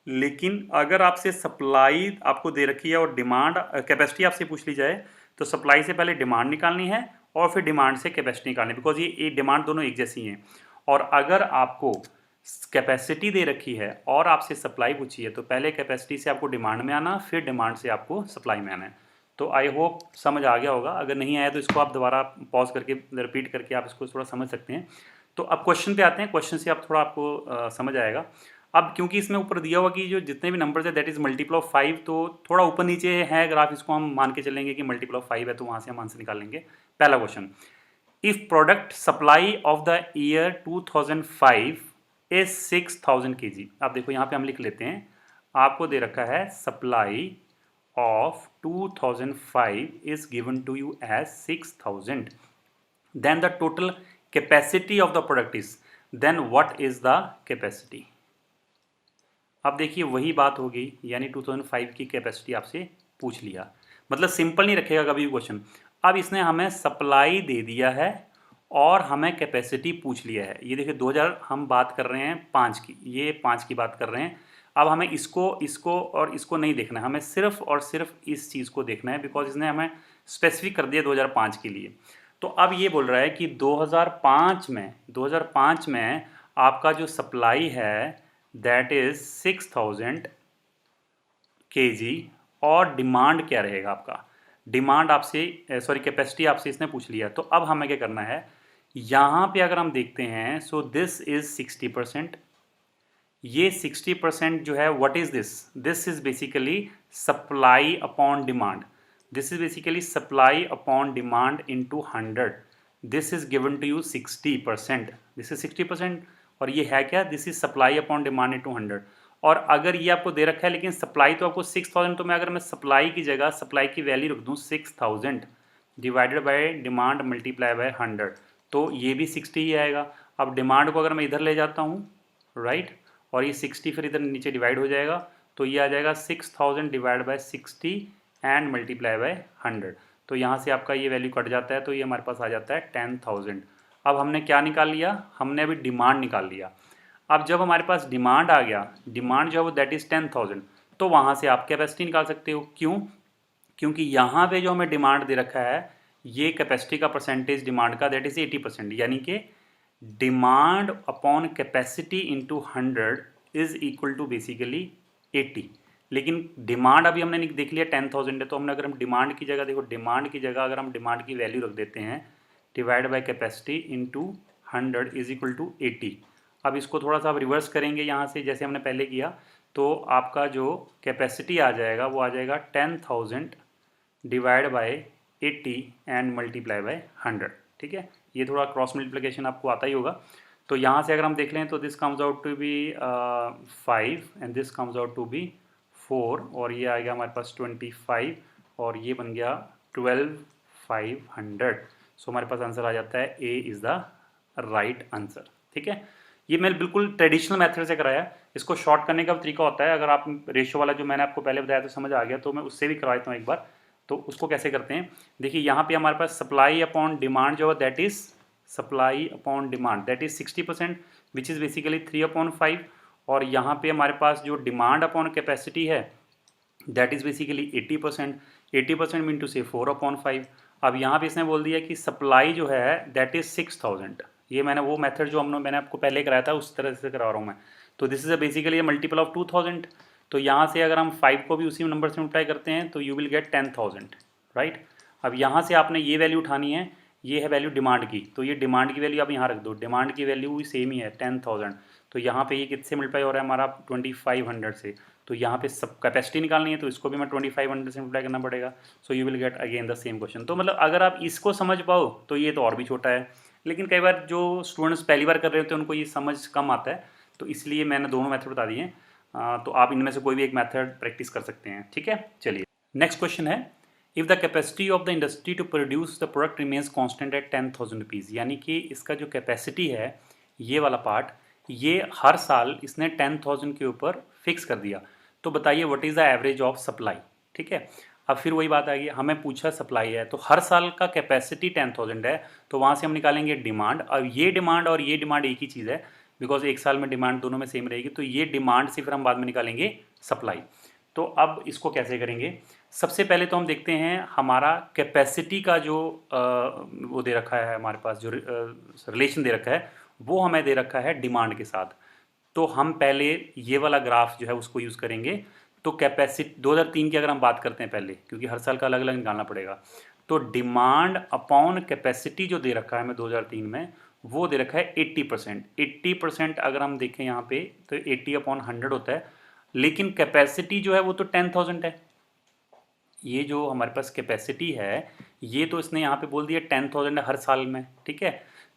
लेकिन अगर आपसे सप्लाई आपको दे रखी है और डिमांड कैपेसिटी आपसे पूछ ली जाए, तो सप्लाई से पहले डिमांड निकालनी है और फिर डिमांड से कैपेसिटी निकालनी है, बिकॉज ये डिमांड दोनों एक जैसी हैं। और अगर आपको कैपेसिटी दे रखी है और आपसे सप्लाई पूछी है तो पहले कैपेसिटी से आपको डिमांड में आना, फिर डिमांड से आपको सप्लाई में आना है। तो आई होप समझ आ गया होगा। अगर नहीं आया तो इसको आप दोबारा पॉज करके रिपीट करके आप इसको थोड़ा समझ सकते हैं। तो अब क्वेश्चन पे आते हैं, क्वेश्चन से आप थोड़ा आपको समझ आएगा। अब क्योंकि इसमें ऊपर दिया हुआ कि जो जितने भी नंबर्स है दैट इज मल्टीपल ऑफ 5, तो थोड़ा ऊपर नीचे है ग्राफ, इसको हम मान के चलेंगे कि मल्टीपल ऑफ 5 है, तो वहाँ से हम आंसर निकाल लेंगे। पहला question, if product supply of the year 2005 is 6000 kg। अब देखो यहाँ पे हम लिख लेते हैं, आपको दे रखा है supply of 2005 is given to you as 6000। Then the total capacity of the product is, then what is the capacity. अब देखिए वही बात हो गई, यानी 2005 की कैपेसिटी आपसे पूछ लिया, मतलब सिंपल नहीं रखेगा कभी भी क्वेश्चन। अब इसने हमें सप्लाई दे दिया है और हमें कैपेसिटी पूछ लिया है। ये देखिए 2000 हम बात कर रहे हैं 5 की, ये 5 की बात कर रहे हैं। अब हमें इसको इसको और इसको नहीं देखना है, हमें सिर्फ और सिर्फ इस चीज़ को देखना है, बिकॉज इसने हमें स्पेसिफिक कर दिया 2005 के लिए। तो अब ये बोल रहा है कि 2005 में आपका जो सप्लाई है दैट इज 6000 kg, और डिमांड क्या रहेगा आपका, डिमांड आपसे सॉरी कैपेसिटी आपसे इसने पूछ लिया। तो अब हमें क्या करना है, यहाँ पे अगर हम देखते हैं, सो दिस इज 60%, ये 60% जो है what is this, this is basically supply upon demand, this is basically supply upon demand into 100, this is given to you 60%, this is 60%, और ये है क्या, this is supply upon demand into 100। और अगर ये आपको दे रखा है लेकिन सप्लाई तो आपको 6000, तो मैं अगर मैं सप्लाई की जगह सप्लाई की वैल्यू रख दूँ 6000 divided by demand multiply by 100, तो ये भी 60 ही आएगा। अब डिमांड को अगर मैं इधर ले जाता हूँ राइट, और ये 60 फिर इधर नीचे डिवाइड हो जाएगा, तो ये आ जाएगा 6000 divide by 60 and multiply by 100, तो यहाँ से आपका ये वैल्यू कट जाता है, तो ये हमारे पास आ जाता है 10,000। अब हमने क्या निकाल लिया, हमने अभी डिमांड निकाल लिया। अब जब हमारे पास डिमांड आ गया, डिमांड जो है वो दैट इज़ 10,000, तो वहाँ से आप कैपेसिटी निकाल सकते हो। क्यों, क्योंकि यहाँ पे जो हमें डिमांड दे रखा है, ये कैपेसिटी का परसेंटेज डिमांड का दैट इज़ 80%, यानी कि demand upon capacity into 100 is equal to basically 80। लेकिन डिमांड अभी हमने देख लिया 10,000 है, तो हमने अगर हम डिमांड की जगह, देखो डिमांड की जगह अगर हम डिमांड की वैल्यू रख देते हैं divide by capacity into 100 is equal to 80। अब इसको थोड़ा सा आप रिवर्स करेंगे यहाँ से जैसे हमने पहले किया, तो आपका जो कैपेसिटी आ जाएगा वो आ जाएगा 10,000 divide by 80 and multiply by 100। ठीक है, ये थोड़ा क्रॉस मल्टीप्लिकेशन आपको आता ही होगा। तो यहाँ से अगर हम देख लें तो this comes out to be 5 and this comes out to be 4, और ये आ गया हमारे पास 25, और ये बन गया 12,500। सो हमारे पास आंसर आ जाता है A is the right answer. ठीक है, ये मैंने बिल्कुल ट्रेडिशनल मेथड से कराया। इसको शॉर्ट करने का तरीका होता है, अगर आप रेशियो वाला जो मैंने आपको पहले बताया तो समझ आ गया, तो मैं उससे भी करवा देता हूँ एक बार। तो उसको कैसे करते हैं, देखिए यहाँ पे हमारे पास सप्लाई अपॉन डिमांड जो है that is supply upon demand that is 60%, which is basically 3/5, और यहाँ पे हमारे पास जो डिमांड अपॉन कैपेसिटी है that is basically 80%, 80% mean to say 4/5। अब यहाँ पे इसने बोल दिया कि सप्लाई जो है दैट इज़ 6000, ये मैंने वो मेथड जो मैंने आपको पहले कराया था उस तरह से करा रहा हूँ मैं। तो this is basically a multiple of 2000, तो यहाँ से अगर हम 5 को भी उसी नंबर से मल्टीप्लाई करते हैं तो यू विल गेट 10,000 राइट। अब यहाँ से आपने ये वैल्यू उठानी है, ये है वैल्यू डिमांड की, तो ये डिमांड की वैल्यू आप यहाँ रख दो, डिमांड की वैल्यू भी सेम ही है 10,000, तो यहाँ पे ये किससे मल्टीप्लाई हो रहा है हमारा 2500 से, तो यहाँ पे सब कैपेसिटी निकालनी है, तो इसको भी मैं 2500 से मल्टीप्लाई करना पड़ेगा। So you will get again the same question. तो मतलब अगर आप इसको समझ पाओ तो ये तो और भी छोटा है, लेकिन कई बार जो स्टूडेंट्स पहली बार कर रहे होते हैं उनको ये समझ कम आता है, तो इसलिए मैंने दोनों मेथड बता दिए हैं। तो आप इनमें से कोई भी एक मेथड प्रैक्टिस कर सकते हैं। ठीक है, चलिए नेक्स्ट क्वेश्चन है, if the capacity of the industry to produce the product remains constant at 10,000 rupees, यानी कि इसका जो कैपेसिटी है ये वाला पार्ट, ये हर साल इसने 10,000 के ऊपर फिक्स कर दिया, तो बताइए what is the average of supply. ठीक है, अब फिर वही बात आ गई, हमें पूछा सप्लाई है तो हर साल का कैपेसिटी 10,000 है, तो वहाँ से हम निकालेंगे डिमांड। अब ये डिमांड और ये डिमांड एक ही चीज़ है, बिकॉज एक साल में डिमांड दोनों में सेम रहेगी, तो ये डिमांड से फिर हम बाद में निकालेंगे सप्लाई। तो अब इसको कैसे करेंगे, सबसे पहले तो हम देखते हैं हमारा कैपेसिटी का जो वो दे रखा है हमारे पास, जो रिलेशन दे रखा है वो हमें दे रखा है डिमांड के साथ। तो हम पहले ये वाला ग्राफ जो है उसको यूज़ करेंगे। तो कैपेसिटी 2003 की अगर हम बात करते हैं पहले, क्योंकि हर साल का अलग अलग निकालना पड़ेगा, तो डिमांड अपॉन कैपेसिटी जो दे रखा है हमें 2003 में, वो दे रखा है 80%। 80% अगर हम देखें यहाँ पे तो 80/100 होता है, लेकिन कैपेसिटी जो है वो तो 10,000 है। ये जो हमारे पास कैपेसिटी है ये तो इसने यहाँ पे बोल दिया 10,000 हर साल में। ठीक है,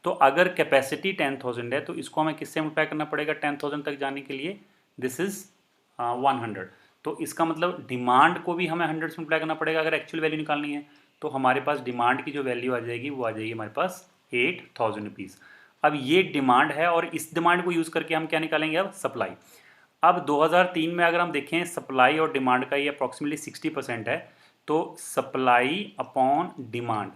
तो अगर कैपेसिटी 10,000 है तो इसको हमें किससे मल्टीप्लाई करना पड़ेगा 10,000 तक जाने के लिए, दिस इज 100। तो इसका मतलब डिमांड को भी हमें 100 से मल्टीप्लाई करना पड़ेगा अगर एक्चुअल वैल्यू निकालनी है। तो हमारे पास डिमांड की जो वैल्यू आ जाएगी वो आ जाएगी हमारे पास ₹8,000। अब ये डिमांड है और इस डिमांड को यूज़ करके हम क्या निकालेंगे, अब सप्लाई। अब 2003 में अगर हम देखें सप्लाई और डिमांड का ये अप्रॉक्सीमेटली 60% है, तो सप्लाई अपॉन डिमांड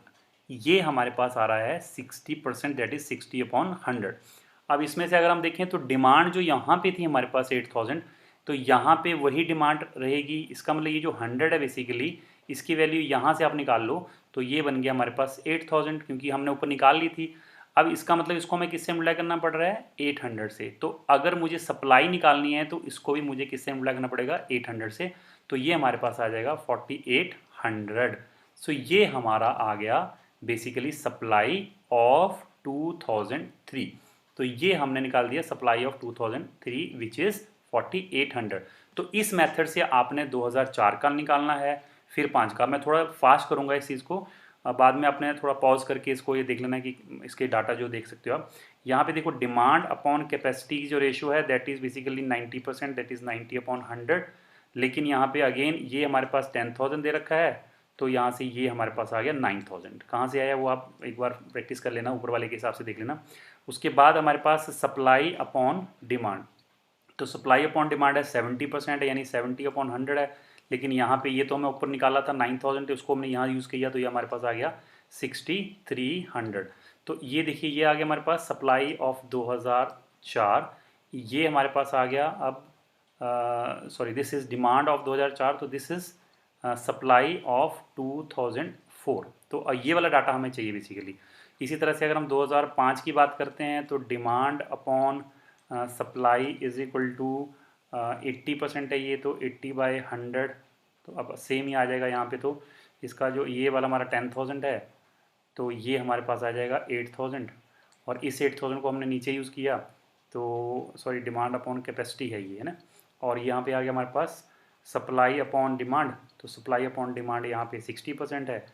ये हमारे पास आ रहा है 60%, दैट इज 60/100। अब इसमें से अगर हम देखें तो डिमांड जो यहाँ पे थी हमारे पास 8,000, तो यहाँ पे वही डिमांड रहेगी। इसका मतलब ये जो 100 है बेसिकली, इसकी वैल्यू यहाँ से आप निकाल लो तो ये बन गया हमारे पास 8,000, क्योंकि हमने ऊपर निकाल ली थी। अब इसका मतलब इसको हमें किससे मल्टीप्लाई करना पड़ रहा है, 800 से। तो अगर मुझे सप्लाई निकालनी है तो इसको भी मुझे किससे मल्टीप्लाई करना पड़ेगा, 800 से। तो ये हमारे पास आ जाएगा 4800। सो ये हमारा आ गया बेसिकली सप्लाई ऑफ 2003। तो ये हमने निकाल दिया सप्लाई ऑफ 2003 विच इज़ 4800। तो इस मेथड से आपने 2004 का निकालना है, फिर 5 का। मैं थोड़ा फास्ट करूँगा इस चीज़ को, बाद में आपने थोड़ा पॉज करके इसको ये देख लेना कि इसके डाटा जो देख सकते हो आप। यहाँ पे देखो डिमांड अपॉन कैपेसिटी की जो रेशियो है that is basically 90%, that is 90/100। लेकिन यहाँ पे अगेन ये हमारे पास 10,000 दे रखा है, तो यहाँ से ये हमारे पास आ गया 9,000। कहाँ से आया वो आप एक बार प्रैक्टिस कर लेना, ऊपर वाले के हिसाब से देख लेना। उसके बाद हमारे पास सप्लाई अपॉन डिमांड, तो सप्लाई अपॉन डिमांड है 70% है, यानी 70/100 है। लेकिन यहाँ पे ये तो हमें ऊपर निकाला था 9,000, तो उसको हमने यहाँ यूज़ किया तो ये हमारे पास आ गया 6,300। तो ये देखिए ये आ गया हमारे पास सप्लाई ऑफ 2004। ये हमारे पास आ गया अब sorry this is demand of 2004, तो दिस इज़ सप्लाई ऑफ 2004। तो ये वाला डाटा हमें चाहिए बेसिकली। इसी तरह से अगर हम 2005 की बात करते हैं तो demand upon supply is equal to 80% है ये, तो 80/100। तो अब सेम ही आ जाएगा यहाँ पे। तो इसका जो ये वाला हमारा 10,000 है, तो ये हमारे पास आ जाएगा 8,000, और इस 8,000 को हमने नीचे यूज़ किया, तो सॉरी डिमांड अपॉन कैपेसिटी है ये, है ना। और यहाँ पे आ गया हमारे पास सप्लाई अपॉन डिमांड, तो सप्लाई अपॉन डिमांड यहाँ पे 60% है,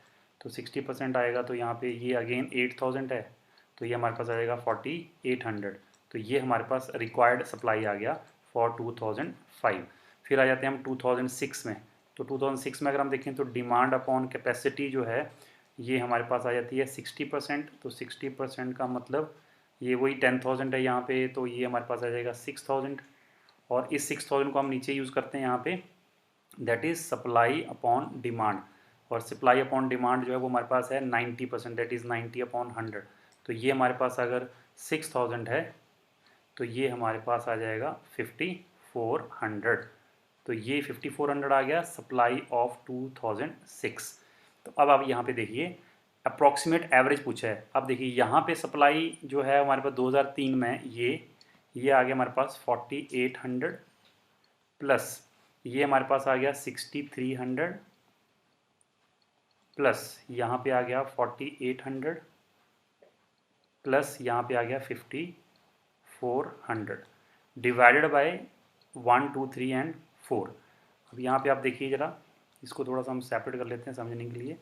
तो 60% आएगा, तो यहाँ पे ये अगेन 8,000 है, तो ये हमारे पास आ जाएगा 4800। तो ये हमारे पास रिक्वायर्ड सप्लाई आ गया फॉर 2005। फिर आ जाते हैं हम 2006 में। तो 2006 में अगर हम देखें तो डिमांड अपॉन कैपेसिटी जो है ये हमारे पास आ जाती है 60%। तो 60% का मतलब ये वही 10,000 है यहाँ पे, तो ये हमारे पास आ जाएगा 6,000, और इस 6,000 को हम नीचे यूज़ करते हैं यहाँ पे, that is supply upon demand. और सप्लाई अपॉन डिमांड जो है वो हमारे पास है 90%, दैट इज़ 90/100। तो ये हमारे पास अगर 6,000 है तो ये हमारे पास आ जाएगा 5,400। तो ये 5,400 आ गया सप्लाई ऑफ 2006। तो अब आप यहाँ पे देखिए अप्रॉक्सीमेट एवरेज पूछा है। अब देखिए यहाँ पे सप्लाई जो है हमारे पास 2003 में ये आ गया हमारे पास 4,800 प्लस ये हमारे पास आ गया 6,300 प्लस यहाँ पे आ गया 4,800 प्लस यहाँ पे आ गया 5,400 डिवाइडेड बाय 1, 2, 3 एंड 4। अब यहाँ पे आप देखिए ज़रा, इसको थोड़ा सा हम सेपरेट कर लेते हैं समझने के लिए।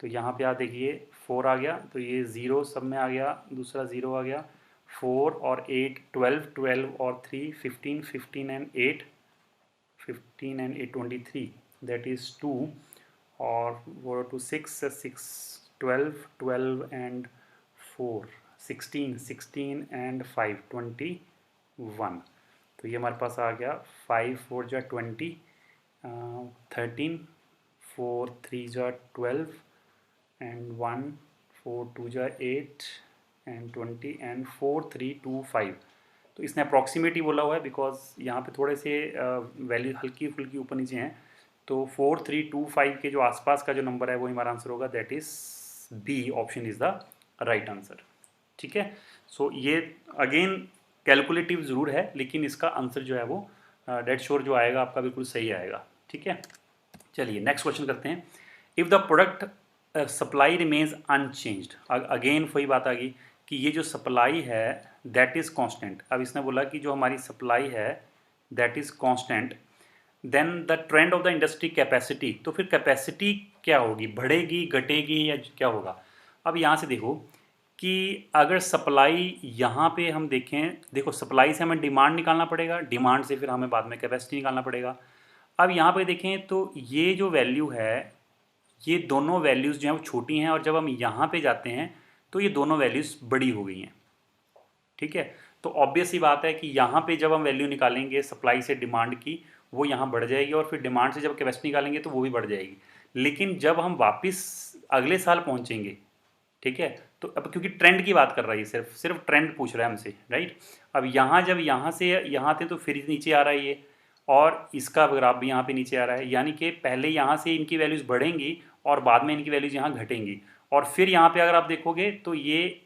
तो यहाँ पे आप देखिए 4 आ गया, तो ये 0 सब में आ गया, दूसरा 0 आ गया, 4 और 8 12, 12 और 3 15, 15 एंड 8 15 एंड 8 23, दैट इज़ 2, और 4 to 6 6 12 12 and 4 16 16 and 5 21। तो ये हमारे पास आ गया 5 4 जा 20, 13 4 3 जा 12 and 1 4 2 जा 8 and 20 and 4 3 2 5। तो इसने अप्रॉक्सीमेट ही बोला हुआ है बिकॉज यहाँ पे थोड़े से वैल्यू हल्की फुल्की ऊपर नीचे हैं। तो 4325 के जो आसपास का जो नंबर है वो हमारा आंसर होगा, that is B option is the right answer. ठीक है, सो ये अगेन कैलकुलेटिव ज़रूर है, लेकिन इसका आंसर जो है वो डेड श्योर जो आएगा आपका बिल्कुल सही आएगा। ठीक है, चलिए नेक्स्ट क्वेश्चन करते हैं। If the product supply remains unchanged, again वही बात आ गई कि ये जो सप्लाई है दैट इज़ कांस्टेंट। अब इसने बोला कि जो हमारी सप्लाई है that is constant, then the trend of the industry capacity, तो फिर कैपेसिटी क्या होगी, बढ़ेगी घटेगी या क्या होगा। अब यहाँ से देखो कि अगर सप्लाई यहाँ पे हम देखें, देखो सप्लाई से हमें डिमांड निकालना पड़ेगा, डिमांड से फिर हमें बाद में कैपेसिटी निकालना पड़ेगा। अब यहाँ पे देखें तो ये जो वैल्यू है ये दोनों वैल्यूज़ जो हैं वो छोटी हैं, और जब हम यहाँ पे जाते हैं तो ये दोनों वैल्यूज़ बड़ी हो गई हैं, ठीक है। तो ऑब्वियस ही बात है कि यहाँ पे जब हम वैल्यू निकालेंगे सप्लाई से डिमांड की, वो यहाँ बढ़ जाएगी, और फिर डिमांड से जब कैपेसिटी निकालेंगे तो वो भी बढ़ जाएगी। लेकिन जब हम वापस अगले साल पहुँचेंगे, ठीक है, तो अब क्योंकि ट्रेंड की बात कर रहा है, सिर्फ सिर्फ ट्रेंड पूछ रहा है हमसे, राइट। अब यहाँ जब यहाँ से यहाँ थे तो फिर नीचे आ रहा है ये, और इसका ग्राफ भी यहाँ पे नीचे आ रहा है, यानी कि पहले यहाँ से इनकी वैल्यूज़ बढ़ेंगी और बाद में इनकी वैल्यूज़ यहाँ घटेंगी, और फिर यहाँ पे अगर आप देखोगे तो ये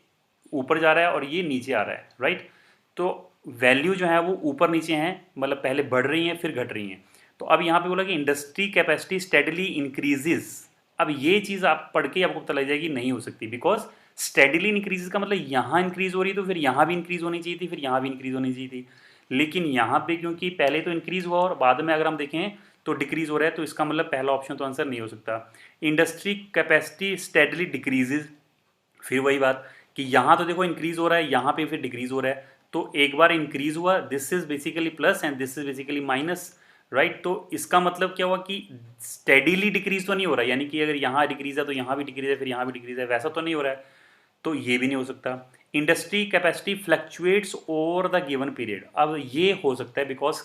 ऊपर जा रहा है और ये नीचे आ रहा है, राइट। तो वैल्यू जो है वो ऊपर नीचे हैं, मतलब पहले बढ़ रही हैं फिर घट रही हैं। तो अब यहाँ पे बोला कि इंडस्ट्री कैपेसिटी स्टेडली इंक्रीजेज। अब ये चीज़ आप पढ़ के आपको पता लग जाएगी नहीं हो सकती, बिकॉज स्टेडली इंक्रीजेज का मतलब यहाँ इंक्रीज हो रही है तो फिर यहाँ भी इंक्रीज होनी चाहिए थी, फिर यहाँ भी इंक्रीज होनी चाहिए थी। लेकिन यहाँ पे क्योंकि पहले तो इंक्रीज हुआ और बाद में अगर हम देखें तो डिक्रीज हो रहा है, तो इसका मतलब पहला ऑप्शन तो आंसर नहीं हो सकता। इंडस्ट्री कैपेसिटी स्टेडली डिक्रीजेज, फिर वही बात कि यहाँ तो देखो इंक्रीज हो रहा है, यहाँ पे फिर डिक्रीज हो रहा है। तो एक बार इंक्रीज हुआ, this is basically plus and this is basically minus, right. तो इसका मतलब क्या हुआ कि स्टेडीली डिक्रीज तो नहीं हो रहा है, यानी कि अगर यहाँ डिक्रीज है तो यहाँ भी डिक्रीज है, फिर यहाँ भी डिक्रीज है, वैसा तो नहीं हो रहा है, तो ये भी नहीं हो सकता। Industry capacity fluctuates over the given period, अब ये हो सकता है बिकॉज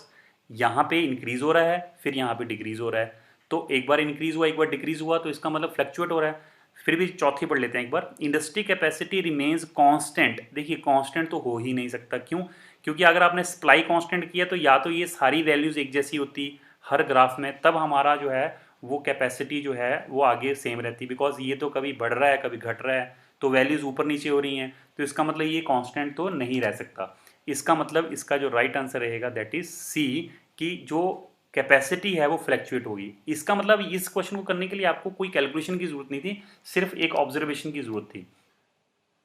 यहाँ पे इंक्रीज हो रहा है फिर यहाँ पे डिक्रीज हो रहा है, तो एक बार इंक्रीज हुआ एक बार डिक्रीज हुआ, तो इसका मतलब फ्लक्चुएट हो रहा है। फिर भी चौथी पढ़ लेते हैं एक बार, इंडस्ट्री कैपेसिटी रिमेन्स कांस्टेंट। देखिए कांस्टेंट तो हो ही नहीं सकता, क्यों? क्योंकि अगर आपने सप्लाई कांस्टेंट किया तो या तो ये सारी वैल्यूज एक जैसी होती हर ग्राफ में, तब हमारा जो है वो कैपेसिटी जो है वो आगे सेम रहती, बिकॉज ये तो कभी बढ़ रहा है कभी घट रहा है, तो वैल्यूज ऊपर नीचे हो रही हैं, तो इसका मतलब ये कांस्टेंट तो नहीं रह सकता। इसका मतलब इसका जो राइट आंसर रहेगा दैट इज सी, कि जो कैपेसिटी है वो फ्लैक्चुएट होगी। इसका मतलब इस क्वेश्चन को करने के लिए आपको कोई कैलकुलेशन की जरूरत नहीं थी, सिर्फ एक ऑब्जर्वेशन की जरूरत थी।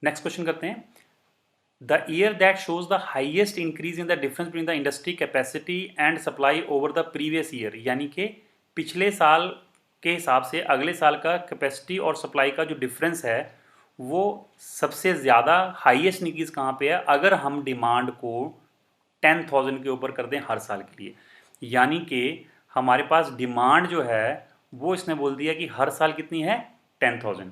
नेक्स्ट क्वेश्चन करते हैं, the year that shows the highest increase in the difference between the industry capacity and supply over the previous year, यानी कि पिछले साल के हिसाब से अगले साल का कैपेसिटी और सप्लाई का जो डिफरेंस है वो सबसे ज़्यादा हाईएस्ट इंक्रीज कहाँ पे है, अगर हम डिमांड को 10,000 के ऊपर कर दें हर साल के लिए। यानी कि हमारे पास डिमांड जो है वो इसने बोल दिया कि हर साल कितनी है, 10,000।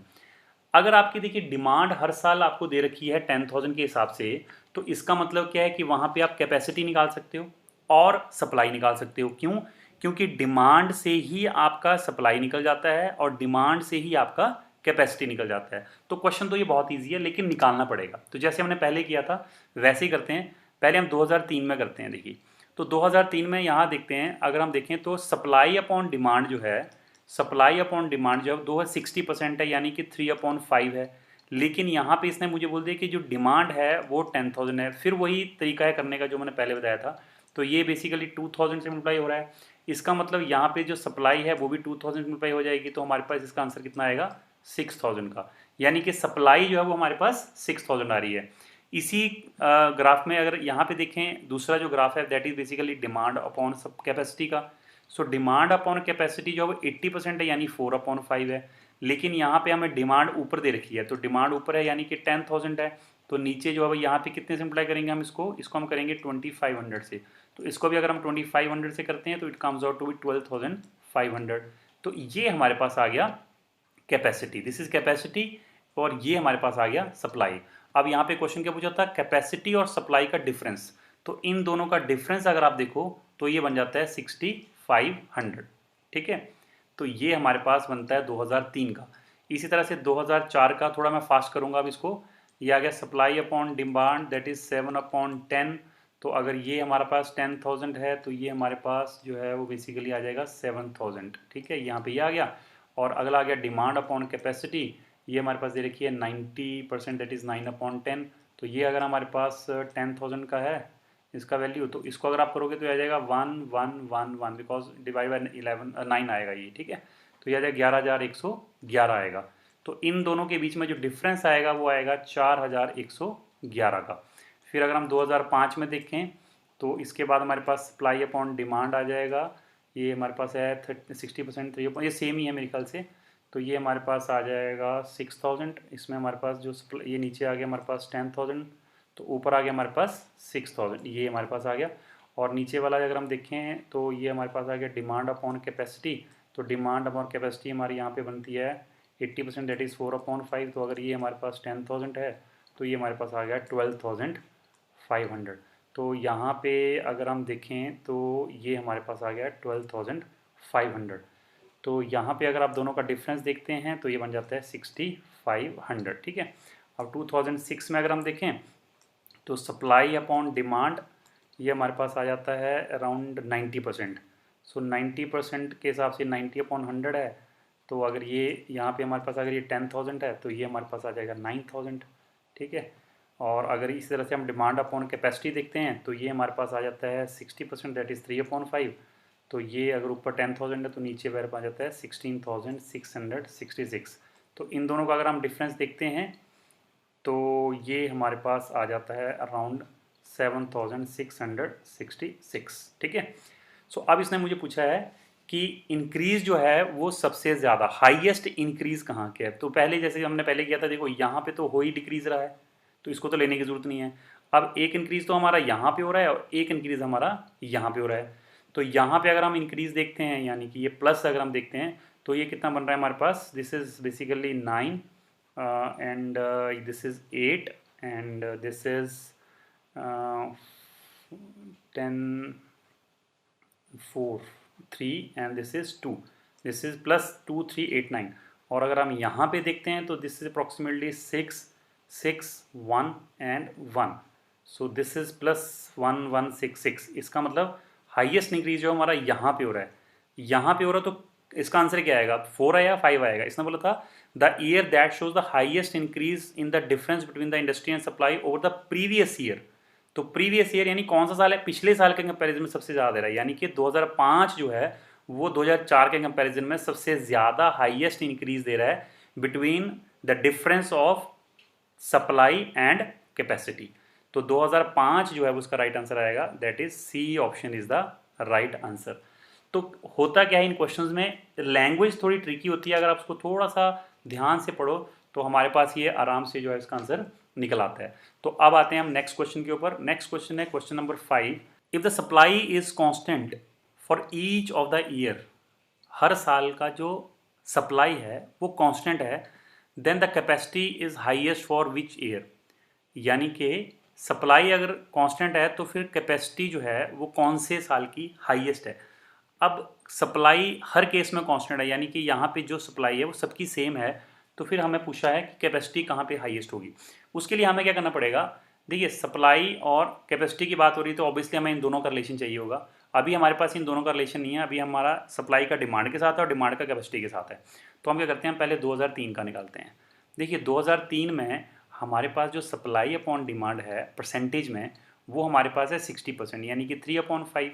अगर आपकी देखिए डिमांड हर साल आपको दे रखी है 10,000 के हिसाब से, तो इसका मतलब क्या है कि वहाँ पे आप कैपेसिटी निकाल सकते हो और सप्लाई निकाल सकते हो। क्यों? क्योंकि डिमांड से ही आपका सप्लाई निकल जाता है और डिमांड से ही आपका कैपेसिटी निकल जाता है। तो क्वेश्चन तो ये बहुत ईजी है, लेकिन निकालना पड़ेगा। तो जैसे हमने पहले किया था वैसे ही करते हैं। पहले हम 2003 में करते हैं। देखिए तो 2003 में यहाँ देखते हैं, अगर हम देखें तो सप्लाई अपॉन डिमांड जो है, सप्लाई अपॉन डिमांड जो है 60% है, यानी कि 3/5 है। लेकिन यहाँ पे इसने मुझे बोल दिया कि जो डिमांड है वो 10,000 है। फिर वही तरीका है करने का जो मैंने पहले बताया था। तो ये बेसिकली 2,000 से मल्टीप्लाई हो रहा है। इसका मतलब यहाँ पे जो सप्लाई है वो भी 2,000 से मल्टीप्लाई हो जाएगी, तो हमारे पास इसका आंसर कितना आएगा, 6,000 का। यानी कि सप्लाई जो है वो हमारे पास 6,000 आ रही है। इसी ग्राफ में अगर यहाँ पे देखें, दूसरा जो ग्राफ है that is basically demand upon सब कैपेसिटी का। सो डिमांड अपॉन कैपेसिटी जो है वो 80% है, यानी 4/5 है। लेकिन यहाँ पे हमें डिमांड ऊपर दे रखी है, तो डिमांड ऊपर है यानी कि 10,000 है। तो नीचे जो है यहाँ पे कितने से मल्टीप्लाई करेंगे हम इसको हम करेंगे 2500 से। तो इसको भी अगर हम 2500 से करते हैं तो it comes out to be 12,500। तो ये हमारे पास आ गया कैपेसिटी, दिस इज कैपेसिटी, और ये हमारे पास आ गया सप्लाई। अब यहाँ पे क्वेश्चन क्या पूछा था, कैपेसिटी और सप्लाई का डिफरेंस। तो इन दोनों का डिफरेंस अगर आप देखो तो ये बन जाता है 6,500, ठीक है। तो ये हमारे पास बनता है 2003 का। इसी तरह से 2004 का थोड़ा मैं फास्ट करूँगा अब इसको। ये आ गया supply upon demand that is 7/10। तो अगर ये हमारे पास 10,000 है तो ये हमारे पास जो है वो बेसिकली आ जाएगा 7,000, ठीक है। यहाँ पे ये आ गया। और अगला आ गया डिमांड अपॉन कैपेसिटी, ये हमारे पास दे रखी है 90%, दैट इज़ 9/10। तो ये अगर हमारे पास 10,000 का है इसका वैल्यू, तो इसको अगर आप करोगे तो आ जाएगा 1111, बिकॉज डिवाइड बाई 9 आएगा ये, ठीक है। तो ये आ जाएगा 11,111 आएगा। तो इन दोनों के बीच में जो डिफरेंस आएगा वो आएगा 4,111 का। फिर अगर हम 2005 में देखें तो इसके बाद हमारे पास सप्लाई अपॉन डिमांड आ जाएगा। ये हमारे पास है 60%, ये सेम ही है मेरे ख्याल से। तो ये हमारे पास आ जाएगा 6,000। इसमें हमारे पास जो ये नीचे आ गया हमारे पास 10,000, तो ऊपर आ गया हमारे पास 6,000, ये हमारे पास आ गया। और नीचे वाला अगर हम देखें तो ये हमारे पास आ गया डिमांड अपॉन कैपेसिटी। तो डिमांड अपॉन कैपेसिटी हमारी यहाँ पे बनती है 80% दैट इज़ 4/5। तो अगर ये हमारे पास 10,000 है तो ये हमारे पास आ गया 12,500। तो यहाँ पे अगर हम देखें तो ये हमारे पास आ गया 12,500। तो यहाँ पे अगर आप दोनों का डिफरेंस देखते हैं तो ये बन जाता है 6,500। ठीक है। अब 2006 में अगर हम देखें तो सप्लाई अपॉन डिमांड ये हमारे पास आ जाता है अराउंड 90%। सो 90% के हिसाब से 90/100 है। तो अगर ये यहाँ पे हमारे पास अगर ये 10,000 है तो ये हमारे पास आ जाएगा 9,000। ठीक है। और अगर इस तरह से हम डिमांड अपॉन कैपेसिटी देखते हैं तो ये हमारे पास आ जाता है 60%, दैट इज़ 3/5। तो ये अगर ऊपर 10,000 है तो नीचे मेरे पास आ जाता है 16,666। तो इन दोनों का अगर हम डिफरेंस देखते हैं तो ये हमारे पास आ जाता है अराउंड 7,666। ठीक है। सो अब इसने मुझे पूछा है कि इंक्रीज जो है वो सबसे ज़्यादा हाईएस्ट इंक्रीज कहाँ के है। तो पहले जैसे हमने पहले किया था, देखो यहाँ पे तो हो ही डिक्रीज रहा है तो इसको तो लेने की ज़रूरत नहीं है। अब एक इंक्रीज तो हमारा यहाँ पे हो रहा है और एक इंक्रीज हमारा यहाँ पे हो रहा है। तो यहाँ पे अगर हम इंक्रीज देखते हैं यानी कि ये प्लस अगर हम देखते हैं तो ये कितना बन रहा है हमारे पास, this is basically 9 and this is 8 and this is 10 4 3 and this is 2, this is plus 2 3 8 9। और अगर हम यहाँ पे देखते हैं तो this is approximately 6 6 1 and 1। So this is plus 1 1 6 6। इसका मतलब हाईएस्ट इंक्रीज जो हमारा यहाँ पे हो रहा है, यहाँ पे हो रहा है। तो इसका आंसर क्या आएगा, 4 आया 5 आएगा। इसने बोला था the year that shows the highest increase in the difference between the industry and supply over the previous year. तो प्रीवियस ईयर यानी कौन सा साल है, पिछले साल के कंपैरिजन में सबसे ज़्यादा दे रहा है। यानी कि 2005 जो है वो 2004 के कंपैरिजन में सबसे ज़्यादा हाईएस्ट इंक्रीज दे रहा है between the difference of supply and capacity. तो 2005 जो है उसका राइट आंसर आएगा, that is C option is the right answer. तो होता क्या है इन क्वेश्चंस में, लैंग्वेज थोड़ी ट्रिकी होती है। अगर आप उसको थोड़ा सा ध्यान से पढ़ो तो हमारे पास ये आराम से जो है इसका आंसर निकल आता है। तो अब आते हैं हम नेक्स्ट क्वेश्चन के ऊपर। नेक्स्ट क्वेश्चन है question number 5। If the supply is constant for each of the year, हर साल का जो सप्लाई है वो कांस्टेंट है, then the capacity is highest for which year. यानी कि सप्लाई अगर कांस्टेंट है तो फिर कैपेसिटी जो है वो कौन से साल की हाईएस्ट है। अब सप्लाई हर केस में कांस्टेंट है यानी कि यहाँ पे जो सप्लाई है वो सबकी सेम है। तो फिर हमें पूछा है कि कैपेसिटी कहाँ पे हाईएस्ट होगी। उसके लिए हमें क्या करना पड़ेगा, देखिए सप्लाई और कैपेसिटी की बात हो रही है तो ऑब्वियसली हमें इन दोनों का रिलेशन चाहिए होगा। अभी हमारे पास इन दोनों का रिलेशन नहीं है, अभी हमारा सप्लाई का डिमांड के साथ है और डिमांड का कैपेसिटी के साथ है। तो हम क्या करते हैं, पहले 2003 का निकालते हैं। देखिए 2003 में हमारे पास जो सप्लाई अपॉन डिमांड है परसेंटेज में वो हमारे पास है 60% यानी कि 3/5।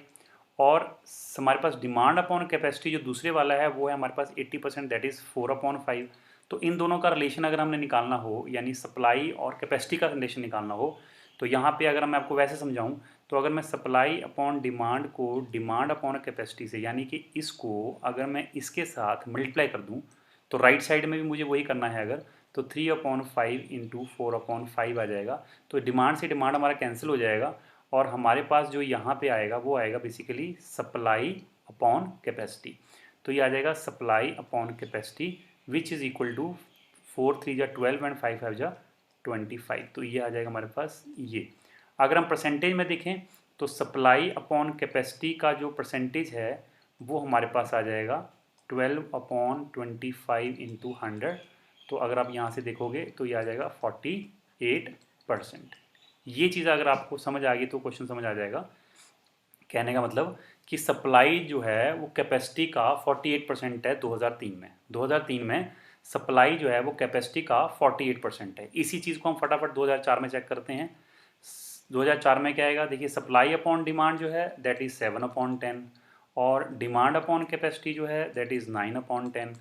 और हमारे पास डिमांड अपॉन कैपेसिटी जो दूसरे वाला है वो है हमारे पास 80%, दैट इज़ 4/5। तो इन दोनों का रिलेशन अगर हमने निकालना हो यानी सप्लाई और कैपेसिटी का रिलेशन निकालना हो तो यहाँ पे अगर मैं आपको वैसे समझाऊँ तो अगर मैं सप्लाई अपॉन डिमांड को डिमांड अपॉन कैपेसिटी से यानी कि इसको अगर मैं इसके साथ मल्टीप्लाई कर दूँ तो राइट साइड में भी मुझे वही करना है। अगर तो 3/5 इंटू 4/5 आ जाएगा। तो डिमांड से डिमांड हमारा कैंसिल हो जाएगा और हमारे पास जो यहाँ पे आएगा वो आएगा बेसिकली सप्लाई अपॉन कैपेसिटी। तो ये आ जाएगा supply upon capacity which is equal to 4 3 जा 12 एंड 5 5 जा 25। तो ये आ जाएगा हमारे पास ये। अगर हम परसेंटेज में देखें तो सप्लाई अपॉन कैपेसिटी का जो परसेंटेज है वो हमारे पास आ जाएगा 12/25 इंटू 100। तो अगर आप यहाँ से देखोगे तो ये आ जाएगा 48%। ये चीज़ अगर आपको समझ आ गई तो क्वेश्चन समझ आ जाएगा। कहने का मतलब कि सप्लाई जो है वो कैपेसिटी का 48% है 2003 में। 2003 में सप्लाई जो है वो कैपेसिटी का 48% है। इसी चीज़ को हम फटाफट 2004 में चेक करते हैं। 2004 में क्या आएगा, देखिए सप्लाई अपॉन डिमांड जो है दैट इज़ 7/10 और डिमांड अपॉन कैपेसिटी जो है दैट इज़ 9/10।